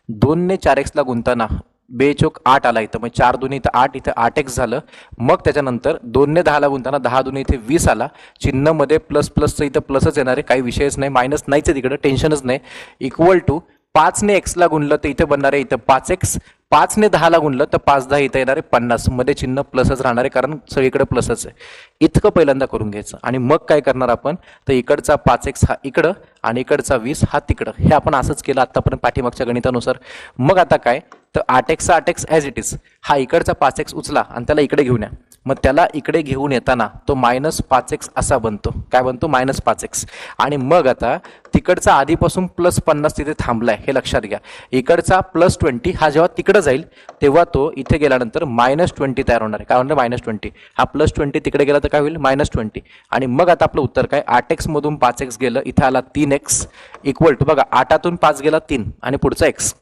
2 ने 4x ला गुंताना 2 चोक 8 आला इथं, मग 4 दुने इथं 8, इथं 8x झालं. मग त्याच्यानंतर 2 ने 10 ला गुंताना 10 दुने इथे 20 आला. चिन्हमध्ये प्लसचं इथं प्लसच येणार आहे, काही विषयच नाही, मायनस नाहीच आहे तिकडं, टेन्शनच नाही. इक्वल टू 5 ने x ला गुणलं तर इथे बनणार आहे इथं 5x, 5 ने 10 ला गुणलं तर 5 10 इथं येणार आहे 50, मध्ये चिन्ह प्लसच राहणार आहे कारण सगळीकडे प्लसच आहे. इतकं पहिल्यांदा करून घ्यायचं आणि मग काय करणार आपण तर इकडचा 5x हा इकडं आणि इकडचा 20 हा तिकडं. हे आपण असंच केलं आतापर्यंत पाठीमागच्या गणितानुसार. मग आता काय तर 8x 8x as it is, हा इकडचा 5x उचला आणि त्याला इकडे घेऊन या. मग त्याला इकडे घेऊन येताना तो -5x असा बनतो. काय बनतो -5x. आणि मग आता तिकडचा आधीपासून +50 तिथे थांबलाय हे लक्षात घ्या. इकडचा +20 हा जेव्हा तिकडे जाईल तेव्हा तो इथे गेल्यानंतर -20 तयार होणार आहे. काय होणार -20. हा +20 तिकडे गेला तर काय होईल -20. आणि मग आता आपलं उत्तर काय 8x मधून 5x गेलं, इथे आला 3x इक्वल टू बघा 8तून 5 गेला 3 आणि पुढचा x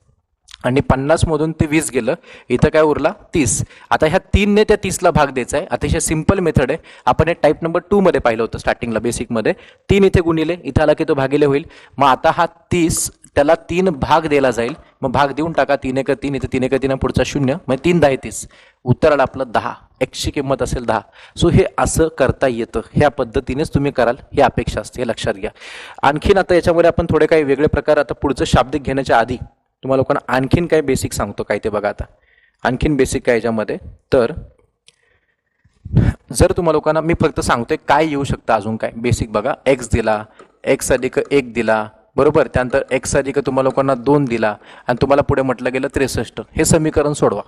आणि 50 मधून ते 20 गेलं, इथं काय उरला 30. आता ह्या 3 ने त्या 30 ला भाग द्यायचा आहे. अतिशय सिंपल मेथड आहे. आपण हे टाईप नंबर 2 मध्ये पाहिलं होतं स्टार्टिंगला बेसिकमध्ये. 3 इथे गुणिले इथं आला की तो भागिले होईल. मग आता हा 30 त्याला 3 भाग दिला जाईल. मग भाग देऊन टाका 3 1 3, इथे 3 1 3 पुढचा 0, मग 3 10 30. उत्तर आलं आपलं 10. एक्सची किंमत असेल 10. सो हे असं करता येतं. ह्या पद्धतीनेच तुम्ही कराल ही अपेक्षा असते, हे लक्षात घ्या. आणखीन आता याच्यामध्ये आपण थोडे काही वेगळे प्रकार, आता पुढचं शाब्दिक घेण्याच्या आधी तुम्हाला लोकांना आणखीन काय बेसिक सांगतो काय ते बघा. आता आणखीन बेसिक काय याच्यामध्ये तर जर तुम्हाला लोकांना मी फक्त सांगतोय काय येऊ शकतं अजून काय बेसिक बघा. एक्स दिला, x अधिक 1 दिला बरोबर, त्यानंतर x अधिक तुम्हाला लोकांना 2 दिला आणि तुम्हाला पुढे म्हटलं गेलं 63. हे समीकरण सोडवा.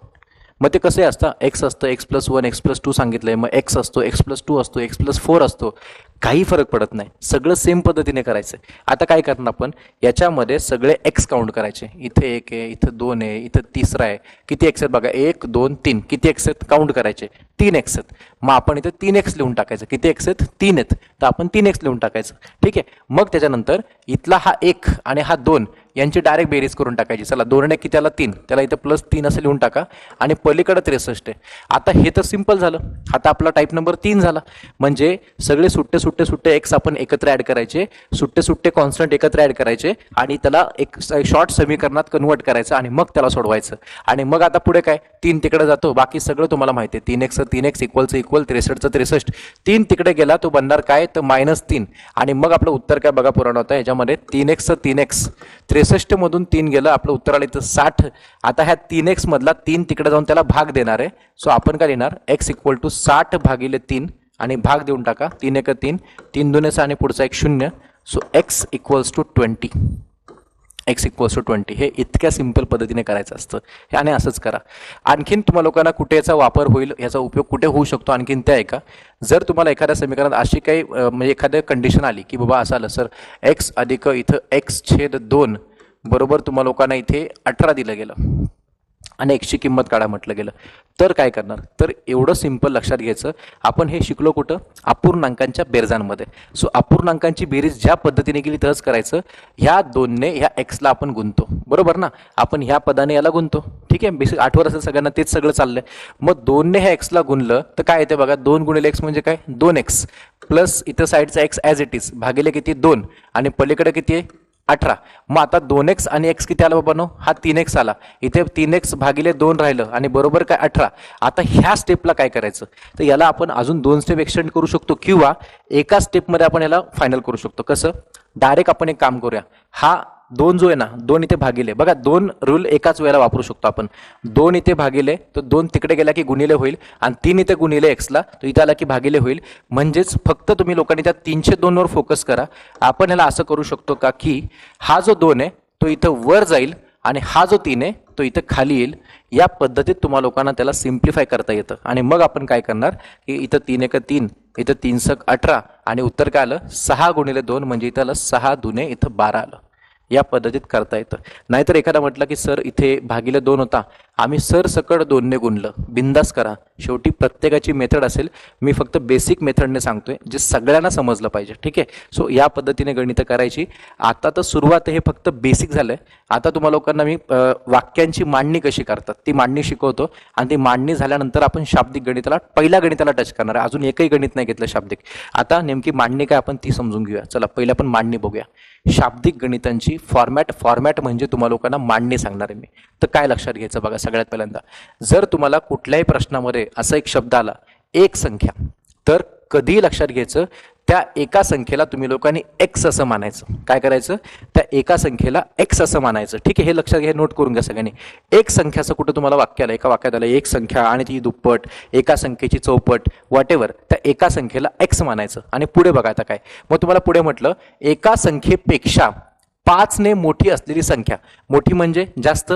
मग ते कसं असतं x असतं x+1 x+2 सांगितलंय, मग x असतो x+2 असतो x+4 असतो, काही फरक पडत नाही. सगळं सेम पद्धतीने करायचं. आता काय करणार आपण याच्यामध्ये सगळे x काउंट करायचे. इथे 1 आहे, इथं 2 आहे, इथं तिसरा आहे. किती x आहेत बघा 1 2 3. किती x आहेत काउंट करायचे 3 x आहेत. मग आपण इथे 3x लिहून टाकायचं. किती x आहेत 3 आहेत तर आपण 3x लिहून टाकायचं. ठीक आहे. मग त्याच्यानंतर इथला हा 1 आणि हा 2 यांची डायरेक्ट बेरीज करून टाकायची. चला 2 ने किती आला 3, त्याला इथं +3 असं लिहून टाका आणि पलीकडे 63 आहे. आता हे तर सिंपल झालं. आता आपला टाईप नंबर 3 झाला. म्हणजे सगळे सुट्टे एक्स आपण एकत्र ऍड करायचे, सुट्टे कॉन्स्टंट एकत्र ऍड करायचे आणि त्याला एक शॉर्ट समीकरणात कन्वर्ट करायचं आणि मग त्याला सोडवायचं. आणि मग आता पुढे काय 3 तिकडे जातो, बाकी सगळं तुम्हाला माहिती आहे. 3x 3x equal 63 63. 3 तिकडे गेला तो बनणार काय तर -3. आणि मग आपलं उत्तर काय बघा पुराण होतं याच्यामध्ये 3x 3x 63 मधून 3 गेलं, आपलं उत्तर आलं इथं 60. आता ह्या 3x मधला 3 तिकडे जाऊन त्याला भाग देणार आहे. सो आपण काय लिहिणार x इक्वल टू 60 भागिले 3 आणि भाग देऊन टाका 3 1 3 3 2 आणि पुढचा एक 0. So x equals to 20. x equals to 20 हे इतक्या सिंपल पद्धतीने करायचं असतं. हे आणि असंच करा. आणखीन तुम्हाला लोकांना कुठे याचा वापर होईल, याचा उपयोग कुठे होऊ शकतो आणखीन त्या आहे का, जर तुम्हाला एखाद्या समीकरणात अशी काही म्हणजे एखाद्या कंडिशन आली की बाबा असं आलं सर x अधिक इथं x/2 बरोबर तुम्हाला लोकांना इथे 18 दिलं गेलं आणि x ची किंमत काढा म्हटलं गेलं, तर काय करणार. तर एवढं सिंपल लक्षात घ्यायचं. आपण हे शिकलो कुठं अपूर्णांकांच्या बेरजांमध्ये. सो अपूर्णांकांची बेरीज ज्या पद्धतीने केली तसंच करायचं. ह्या 2 ने ह्या x ला आपण गुणतो बरोबर ना, आपण ह्या पदाने याला गुणतो. ठीक आहे, बेसिक आठवत असेल सगळ्यांना तेच सगळं चाललंय. मग 2 ने ह्या x ला गुणलं तर काय येते बघा 2 गुणिले x म्हणजे काय 2x प्लस इथं साईडचा x ॲज इट इज भागिले किती 2 आणि पलीकडे किती आहे 18. मग आता 2x आणि x किती आला बाबा नो हा 3x आला, इथे 3x भागिले 2 राहिलं आणि बरोबर काय 18. आता ह्या स्टेपला काय करायचं तर याला आपण अजून 2 स्टेप एक्सटेंड करू शकतो किंवा एका स्टेपमध्ये आपण याला फायनल करू शकतो. कसं डायरेक्ट आपण एक काम करूया, हा 2 जो आहे ना 2 इथे भागिले बघा 2 रूल एकाच वेळेला वापरू शकतो आपण. 2 इथे भागिले तर 2 तिकडे गेला की गुणिले होईल आणि 3 इथे गुणिले x ला तर इथे आला की भागिले होईल. म्हणजेच फक्त तुम्ही लोकांनी त्या 302 वर फोकस करा. आपण याला असं करू शकतो का की हा जो 2 आहे तो इथं वर जाईल आणि हा जो 3 आहे तो इथं खाली येईल. या पद्धतीत तुम्हाला लोकांना त्याला सिम्प्लिफाय करता येतं. आणि मग आपण काय करणार की इथं 3 1 3 इथं 3 6 18 आणि उत्तर काय आलं 6 गुणिले 2 म्हणजे इथं आलं 6 दुने इथं 12 आलं. या पद्धतीत करता येतं. नाहीतर एखादा म्हटलं की सर इथे भागिले 2 होता, आम्ही सर सकड 2 ने गुणलं, बिंदास करा. शेवटी प्रत्येकाची मेथड असेल, मी फक्त बेसिक मेथडने सांगतोय जे सगळ्यांना समजलं पाहिजे. ठीक आहे. सो या पद्धतीने गणितं करायची. आता तर सुरुवात हे फक्त बेसिक झालंय. आता तुम्हाला लोकांना मी वाक्यांची मांडणी कशी करतात ती मांडणी शिकवतो आणि ती मांडणी झाल्यानंतर आपण शाब्दिक गणिताला पहिल्या गणिताला टच करणार आहे. अजून एकही गणित नाही घेतलं शाब्दिक. आता नेमकी मांडणी काय आपण ती समजून घेऊया. चला पहिल्या आपण मांडणी बघूया. शाब्दिक गणितांची फॉर्मॅट म्हणजे तुम्हाला लोकांना मांडणी सांगणार आहे मी. तर काय लक्षात घ्यायचं बघा. सगळ्यात पहिल्यांदा जर तुम्हाला कुठल्याही प्रश्नामध्ये असा एक शब्द आला एक संख्या, तर कधीही लक्षात घ्यायचं त्या एका संख्येला तुम्ही लोकांनी एक्स असं मानायचं. काय करायचं? त्या एका संख्येला एक्स असं मानायचं. ठीक आहे, हे लक्षात घ्या, नोट करून घ्या सगळ्यांनी. एक संख्याचं कुठं तुम्हाला वाक्य आलं, एका वाक्यात आलं एक संख्या आणि ती दुप्पट, एका संख्येची चौपट, व्हॉटेवर, त्या एका संख्येला एक्स मानायचं. आणि पुढे बघा आता काय, मग तुम्हाला पुढे म्हटलं एका संख्येपेक्षा 5 ने मोठी असलेली संख्या, मोठी म्हणजे जास्त,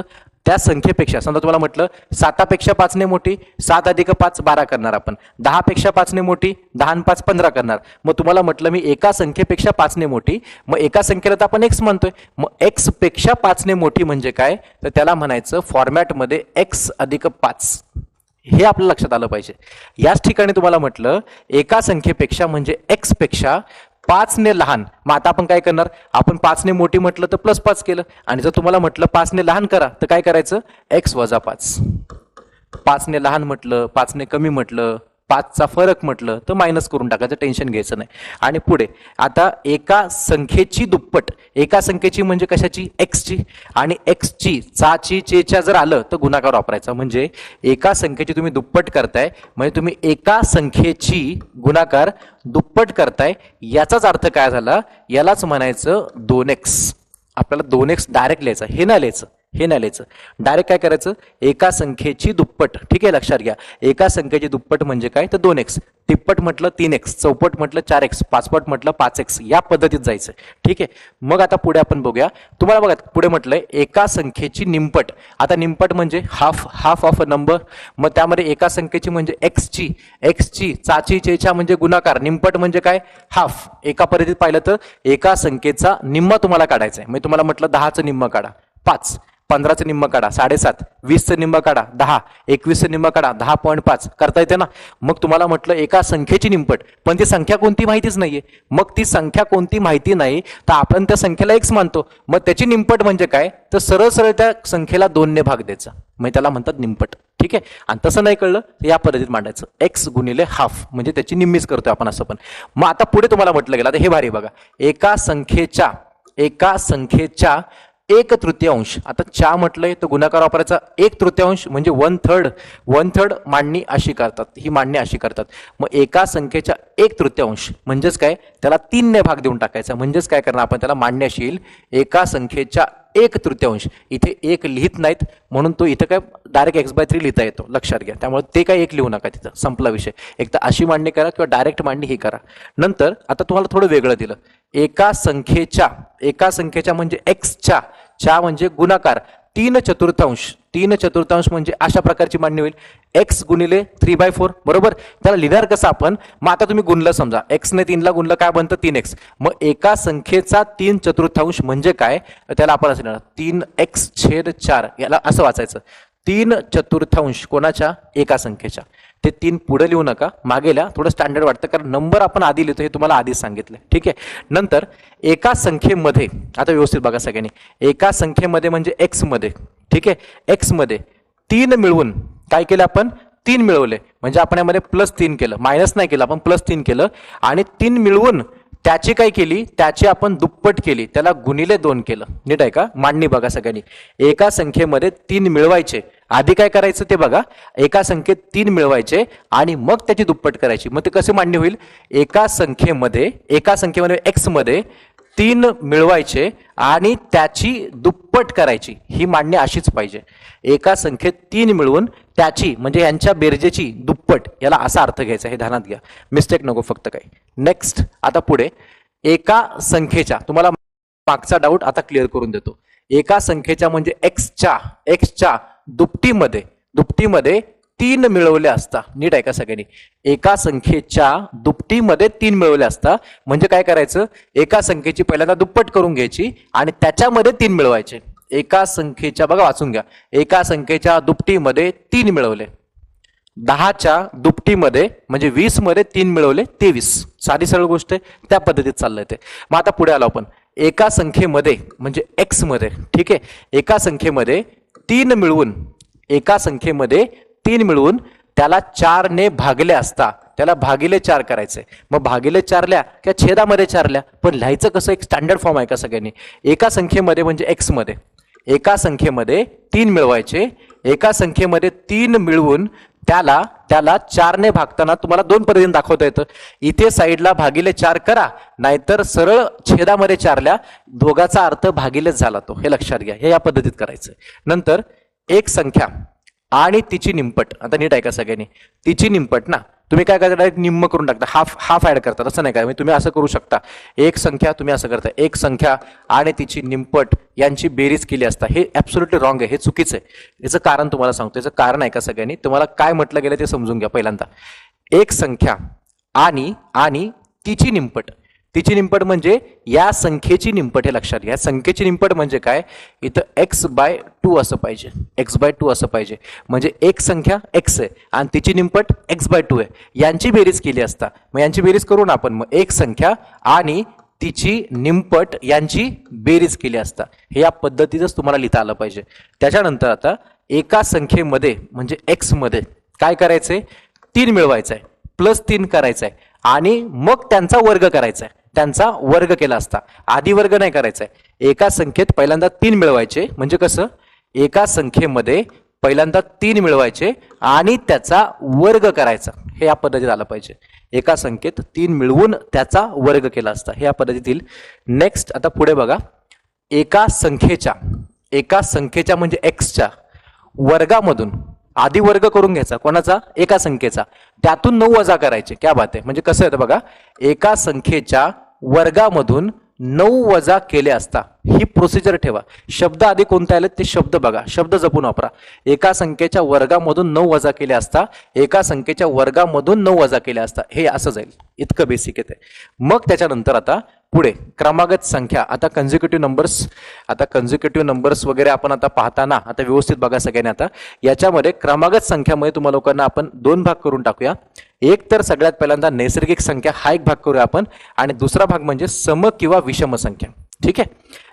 त्या संख्येपेक्षा, समजा तुम्हाला म्हटलं 7 पेक्षा 5 ने मोठी, 7 अधिक 5 12 करणार आपण, 10 पेक्षा 5 ने मोठी, 10 आणि 5 15 करणार. मग तुम्हाला म्हटलं मी एका संख्येपेक्षा 5 ने मोठी, मग एका संख्येला तर आपण एक्स म्हणतोय, मग एक्स पेक्षा 5 ने मोठी म्हणजे काय, तर त्याला म्हणायचं फॉर्मॅटमध्ये एक्स अधिक 5. हे आपल्या लक्षात आलं पाहिजे. याच ठिकाणी तुम्हाला म्हटलं एका संख्येपेक्षा म्हणजे एक्स पेक्षा 5 ने लहान, मग आता आपण काय करणार, आपण 5 ने मोठी म्हटलं तर +5 केलं, आणि जर तुम्हाला म्हटलं 5 ने लहान करा तर काय करायचं, x - 5. 5 ने लहान म्हटलं, 5 ने कमी म्हटलं, 5चा फरक म्हटलं तर मायनस करून टाकायचं, टेन्शन घ्यायचं नाही. आणि पुढे आता एका संख्येची दुप्पट, एका संख्येची म्हणजे कशाची, एक्सची, आणि एक्सची चाची चेच्या जर आलं तर गुणाकार वापरायचा. म्हणजे एका संख्येची तुम्ही दुप्पट करताय म्हणजे तुम्ही एका संख्येची गुणाकार दुप्पट करताय, याचाच अर्थ काय झाला, यालाच म्हणायचं 2x. आपल्याला 2x डायरेक्ट लिहायचं, हे नाही लिहायचं, हे नाही लिहायचं, डायरेक्ट काय करायचं, एका संख्येची दुप्पट. ठीक आहे, लक्षात घ्या, एका संख्येची दुप्पट म्हणजे काय, तर 2x, तिप्पट म्हटलं 3x, चौपट म्हटलं 4x, पाचपट म्हटलं 5x, या पद्धतीत जायचं. ठीक आहे, मग आता पुढे आपण बघूया. तुम्हाला बघा पुढे म्हटलंय एका संख्येची निमपट. आता निमपट म्हणजे हाफ ऑफ अ नंबर, मग त्यामध्ये एका संख्येची म्हणजे एक्सची चाची चेच्या म्हणजे गुणाकार, निमपट म्हणजे काय, हाफ. एका पद्धतीत पाहिलं तर एका संख्येचा निम्मा तुम्हाला काढायचा आहे. म्हणजे तुम्हाला म्हटलं 10चं निम्म काढा 5, 15चं निम्म काढा 7.5, 20चं निम्म काढा 10, 21चं निम्म काढा 10.5, करता येते ना. मग तुम्हाला म्हटलं एका संख्येची निमपट, पण ती संख्या कोणती माहितीच नाहीये. मग ती संख्या कोणती माहिती नाही तर आपण त्या संख्येला एक्स मानतो, मग त्याची निमपट म्हणजे काय, तर सरळ सरळ त्या संख्येला 2 ने भाग द्यायचा, म्हणजे त्याला म्हणतात निमपट. ठीक आहे, आणि तसं नाही कळलं तर या पद्धतीत मांडायचं, एक्स गुणिले हाफ, म्हणजे त्याची निम्मीच करतोय आपण असं पण. मग आता पुढे तुम्हाला म्हटलं गेलं, आता हे भारी बघा, एका संख्येच्या 1/3. आता च्या म्हटलंय तर गुणाकार वापरायचा 1/3 म्हणजे 1/3 मांडणी अशी करतात, ही मांडणी अशी करतात. मग एका संख्येच्या 1/3 म्हणजेच काय, त्याला 3 ने भाग देऊन टाकायचा, म्हणजेच काय करणार आपण, त्याला मांडणी अशी येईल एका संख्येच्या 1/3. इथे 1 लिहित नाहीत म्हणून तो इथं काय डायरेक्ट x/3 लिहिता येतो, लक्षात घ्या. त्यामुळे ते काय 1 लिहू नका, तिथं संपला विषय. एक तर अशी मांडणी करा किंवा डायरेक्ट मांडणी ही करा. नंतर आता तुम्हाला थोडं वेगळं दिलं, एका संख्येच्या म्हणजे च्या म्हणजे गुणाकार 3/4 म्हणजे अशा प्रकारची मांडणी होईल, x गुणिले 3/4. बरोबर, त्याला लिहिणार कसं आपण, मग आता तुम्ही गुणलं, समजा x ने 3 ला गुणलं काय बनतं 3x, मग एका संख्येचा 3/4 म्हणजे काय, त्याला आपण असं लिहिणार 3x/4, याला असं वाचायचं 3/4 कोणाच्या, एका संख्येच्या. ते 3 पुढे लिहू नका, मागेल्या, थोडं स्टँडर्ड वाटतं कारण नंबर आपण आधी लिहितो, हे तुम्हाला आधीच सांगितलं. ठीक आहे, नंतर एका संख्येमध्ये, आता व्यवस्थित बघा सगळ्यांनी, एका संख्येमध्ये म्हणजे एक्स मध्ये, ठीक आहे, एक्स मध्ये 3 मिळवून काय केलं आपण, 3 मिळवले, म्हणजे आपण यामध्ये +3 केलं, मायनस नाही केलं, आपण +3 केलं, आणि 3 मिळवून त्याची काय केली, त्याची आपण दुप्पट केली, त्याला गुणिले 2 केलं. नीट आहे का, मांडणी बघा सगळ्यांनी. एका संख्येमध्ये 3 मिळवायचे, आधी काय करायचं ते बघा, एका संख्येत 3 मिळवायचे आणि मग त्याची दुप्पट करायची. मग ते कसे मांडणी होईल, एका संख्येमध्ये एक्स मध्ये 3 मिळवायचे आणि त्याची दुप्पट करायची, ही मांडणी अशीच पाहिजे. एका संख्येत 3 मिळवून त्याची म्हणजे यांच्या बेरजेची दुप्पट, याला असा अर्थ घ्यायचा, हे ध्यानात घ्या, मिस्टेक नको फक्त काही. नेक्स्ट, आता पुढे एका संख्येच्या, तुम्हाला मागचा डाऊट आता क्लिअर करून देतो. एका संख्येच्या म्हणजे एक्सच्या दुपटीमध्ये 3 मिळवले असता, नीट आहे का सगळ्यांनी, एका संख्येच्या दुपटीमध्ये 3 मिळवले असता म्हणजे काय करायचं, एका संख्येची पहिल्यांदा दुप्पट करून घ्यायची आणि त्याच्यामध्ये 3 मिळवायचे. एका संख्येच्या, बघा वाचून घ्या, एका संख्येच्या दुपटीमध्ये 3 मिळवले, 10च्या दुपटीमध्ये म्हणजे 20 मध्ये 3 मिळवले 23. साधी सरळ गोष्ट आहे, त्या पद्धतीत चाललंय ते. मग आता पुढे आलो आपण, एका संख्येमध्ये म्हणजे एक्स मध्ये, ठीक आहे, एका संख्येमध्ये 3 मिळवून त्याला 4 ने भागले असता, त्याला भागिले 4 करायचंय. मग भागिले 4 ल्या किंवा छेदामध्ये 4 ल्या, पण लिहायचं कसं, एक स्टँडर्ड फॉर्म आहे का सगळ्यांनी. एका संख्येमध्ये म्हणजे एक्स मध्ये एका संख्येमध्ये 3 मिळवायचे, एका संख्येमध्ये 3 मिळवून त्याला त्याला 4 ने भागताना तुम्हाला 2 पद्धतीने दाखवता येतं. इथे साईडला भागिले 4 करा, नाहीतर सरळ छेदामध्ये 4ल्या दोघाचा अर्थ भागिलेच झाला तो. हे लक्षात घ्या, हे या पद्धतीत करायचं. नंतर एक संख्या आणि तिची निमपट. आता नीट ऐका सगळ्यांनी, तिची निमपट ना तुम्ही काय करता, डायरेक्ट निम्म करून टाकता, हाफ ऍड करता, असं नाही काय. तुम्ही असं करू शकता, एक संख्या तुम्ही असं करता, एक संख्या आणि तिची निमपट यांची बेरीज केली असता. हे ऍब्सोल्युटली रॉंग आहे, हे चुकीचं आहे. याचं कारण तुम्हाला सांगतो. याचं कारण ऐका सगळ्यांनी, तुम्हाला काय म्हटलं गेलं ते समजून घ्या. पहिल्यांदा एक संख्या आणि तिची निमपट. तिची निमपट म्हणजे या संख्येची निमपट. हे लक्षात घ्या, संख्येची निमपट म्हणजे काय, इथं x/2 असं पाहिजे, x/2 असं पाहिजे. म्हणजे एक संख्या x आहे आणि तिची निमपट x/2 आहे, यांची बेरीज केली असता. मग यांची बेरीज करून आपण मग एक संख्या आणि तिची निमपट यांची बेरीज केली असता. हे या पद्धतीतच तुम्हाला लिहिता आलं पाहिजे. त्याच्यानंतर आता एका संख्येमध्ये म्हणजे x मध्ये काय करायचंय, 3 मिळवायचं आहे, +3 करायचं आहे आणि मग त्यांचा वर्ग करायचा आहे. त्यांचा वर्ग केला असता, आधी वर्ग नाही करायचा आहे. एका संख्येत पहिल्यांदा 3 मिळवायचे, म्हणजे कसं, एका संख्येमध्ये पहिल्यांदा 3 मिळवायचे आणि त्याचा वर्ग करायचा. हे या पद्धतीत आलं पाहिजे. एका संख्येत 3 मिळवून त्याचा वर्ग केला असता, हे या पद्धतीतील. नेक्स्ट आता पुढे बघा, एका संख्येच्या म्हणजे एक्सच्या वर्गामधून आधी वर्ग करून घ्यायचा. कोणाचा, एका संख्येचा, त्यातून 9 वजा करायचे. क्या बात आहे. म्हणजे कसं येतं बघा, एका संख्येच्या वर्गामधून 9 वजा केले असता. ही प्रोसिजर ठेवा. शब्द आधी कोणते आले ते शब्द बघा, शब्द जपून वापरा. एका संख्येच्या वर्गामधून 9 वजा केले असता, एका संख्येच्या वर्गामधून 9 वजा केले असता. हे असं जाईल, इतकं बेसिक येते. मग त्याच्यानंतर आता पुढे क्रमागत संख्या. आता कन्झिक्युटिव्ह नंबर्स वगैरे आपण आता पाहताना आता व्यवस्थित बघा सगळ्यांनी. आता याच्यामध्ये क्रमागत संख्यामध्ये तुम्हाला लोकांना आपण 2 भाग करून टाकूया. एक तर सगळ्यात पहिल्यांदा नैसर्गिक संख्या हा एक भाग करूया आपण, आणि दुसरा भाग म्हणजे सम किंवा विषम संख्या. ठीक आहे,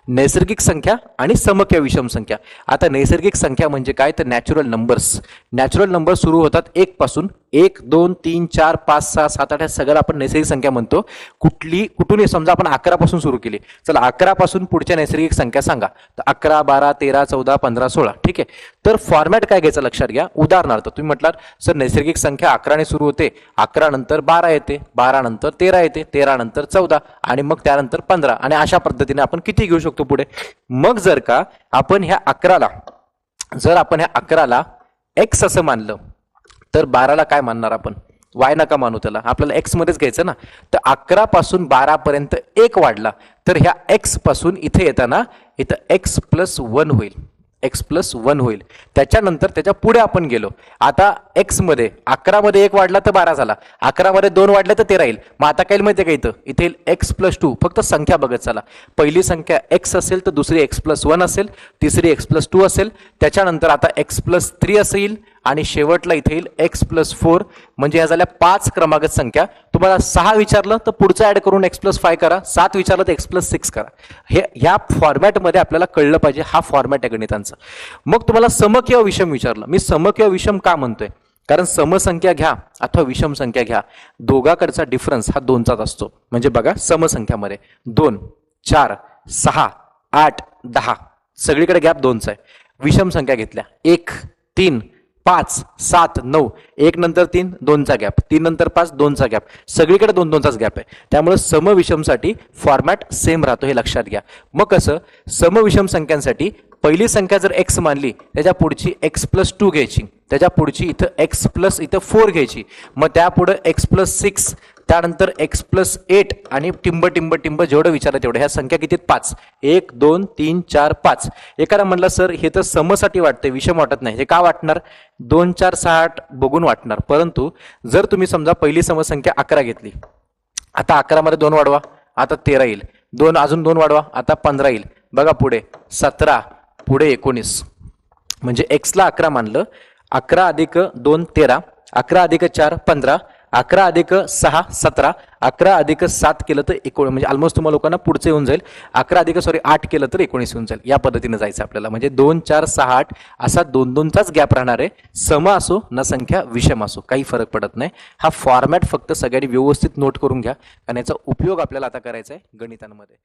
नैसर्गिक संख्या आणि सम किंवा विषम संख्या. आता नैसर्गिक संख्या म्हणजे काय, तर नॅचरल नंबर्स. नॅचरल नंबर सुरू होतात 1 पासून. 1, 2, 3, 4, 5, 6, 7, 8 हे सगळं आपण नैसर्गिक संख्या म्हणतो. कुठूनही समजा आपण 11 पासून सुरू केली, चला 11 पासून पुढच्या नैसर्गिक संख्या सांगा, तर 11, 12, 13, 14, 15, 16. ठीक आहे, तर फॉर्मॅट काय घ्यायचं लक्षात घ्या. उदाहरणार्थ तुम्ही म्हटलात सर नैसर्गिक संख्या 11 ने सुरू होते, 11 नंतर 12 येते, 12 नंतर 13 येते, 13 नंतर 14 आणि मग त्यानंतर 15, आणि अशा पद्धतीने आपण किती घेऊ शकतो पुढे. मग जर का आपण ह्या 11ला x असं मानलं, तर 12ला काय मानणार आपण, y नका मानू, त्याला आपल्याला x मध्येच घ्यायचं ना. तर 11 पासून 12 पर्यंत 1 वाढला, तर ह्या x पासून इथे येताना इथं x+1 होईल, x+1 होईल. त्याच्यानंतर त्याच्या पुढे आपण गेलो. आता x मध्ये 11 मध्ये 1 वाढला तर 12 झाला, 11 मध्ये 2 वाढले तर 13 येईल. मग आता काय माहिती आहे का, इथे x+2. फक्त संख्या बघत चला. पहिली संख्या x असेल तर दुसरी x+1 असेल, तिसरी x+2 असेल, त्याच्यानंतर आता x+3 असेल आणि शेवटला इथे येईल x+4. म्हणजे या झाल्या 5 क्रमागत संख्या. तुम्हाला 6 विचारलं तर पुढचं ऍड करून x+5 करा, 7 विचारलं तर x+6 करा. हे ह्या फॉर्मॅटमध्ये आपल्याला कळलं पाहिजे. हा फॉर्मॅट आहे गणितांचा. मग तुम्हाला सम किंवा विषम विचारलं. मी सम किंवा विषम का म्हणतोय, कारण समसंख्या घ्या अथवा विषम संख्या घ्या, दोघाकडचा डिफरन्स हा 2चाच असतो. म्हणजे बघा समसंख्यामध्ये 2, 4, 6, 8, 10 सगळीकडे गॅप 2चा आहे. विषम संख्या घेतल्या 1, 3, 5, 7, 9, 1 नंतर 3 2चा गॅप, 3 नंतर 5 2चा गॅप, सगळीकडे 2-2चाच गॅप आहे. त्यामुळे समविषमसाठी फॉर्मॅट सेम राहतो, हे लक्षात घ्या. मग कसं, समविषम संख्यांसाठी पहिली संख्या जर x मानली, त्याच्या पुढची x+2 घ्यायची, त्याच्या पुढची इथं x+4 घ्यायची, मग त्यापुढे x+6, त्यानंतर x+8 आणि टिंब जेवढं विचारलं तेवढं. ह्या संख्या किती 5, 1, 2, 3, 4, 5. एखादा म्हणला सर हे तर समसाठी वाटतंय, विषम वाटत नाही. हे का वाटणार, 2, 4, 6, 8 बघून वाटणार. परंतु जर तुम्ही समजा पहिली समसंख्या 11 घेतली, आता 11 मध्ये 2 वाढवा, आता 13 येईल, 2 अजून 2 वाढवा, आता 15 येईल. बघा पुढे 17, पुढे 19. म्हणजे x ला 11 मानलं, 11 अधिक 2 13, 11 अधिक 4 15, 11 अधिक 6 17, 11 अधिक 7 केलं तर 19. म्हणजे ऑलमोस्ट तुम्हाला लोकांना पुढचं येऊन जाईल. 8 केलं तर 19 येऊन जाईल. या पद्धतीने जायचं आपल्याला. म्हणजे 2, 4, 6, 8 असा 2-2चाच गॅप राहणार आहे. सम असो न संख्या विषम असो काही फरक पडत नाही. हा फॉर्मॅट फक्त सगळ्यांनी व्यवस्थित नोट करून घ्या, कारण याचा उपयोग आपल्याला आता करायचा आहे गणितांमध्ये.